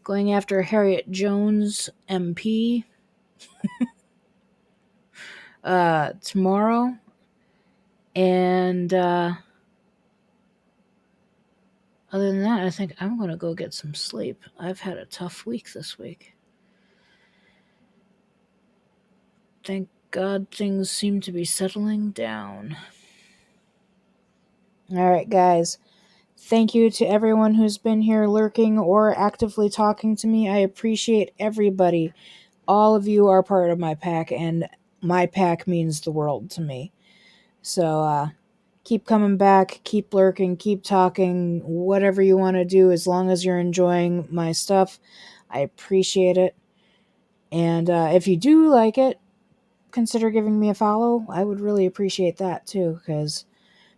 going after Harriet Jones MP tomorrow. And other than that, I think I'm going to go get some sleep. I've had a tough week this week. Thank God things seem to be settling down. Alright, guys. Thank you to everyone who's been here lurking or actively talking to me. I appreciate everybody. All of you are part of my pack, and my pack means the world to me. So, keep coming back, keep lurking, keep talking, whatever you want to do, as long as you're enjoying my stuff. I appreciate it. And if you do like it, consider giving me a follow. I would really appreciate that too, because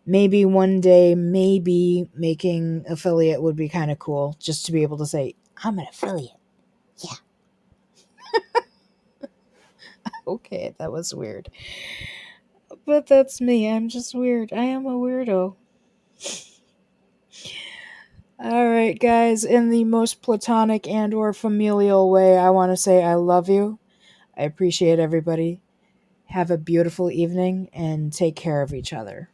maybe one day, maybe making affiliate would be kind of cool, just to be able to say, I'm an affiliate. Yeah. Okay, that was weird. But that's me. I'm just weird. I am a weirdo. Alright, guys, in the most platonic and or familial way, I want to say I love you. I appreciate everybody. Have a beautiful evening and take care of each other.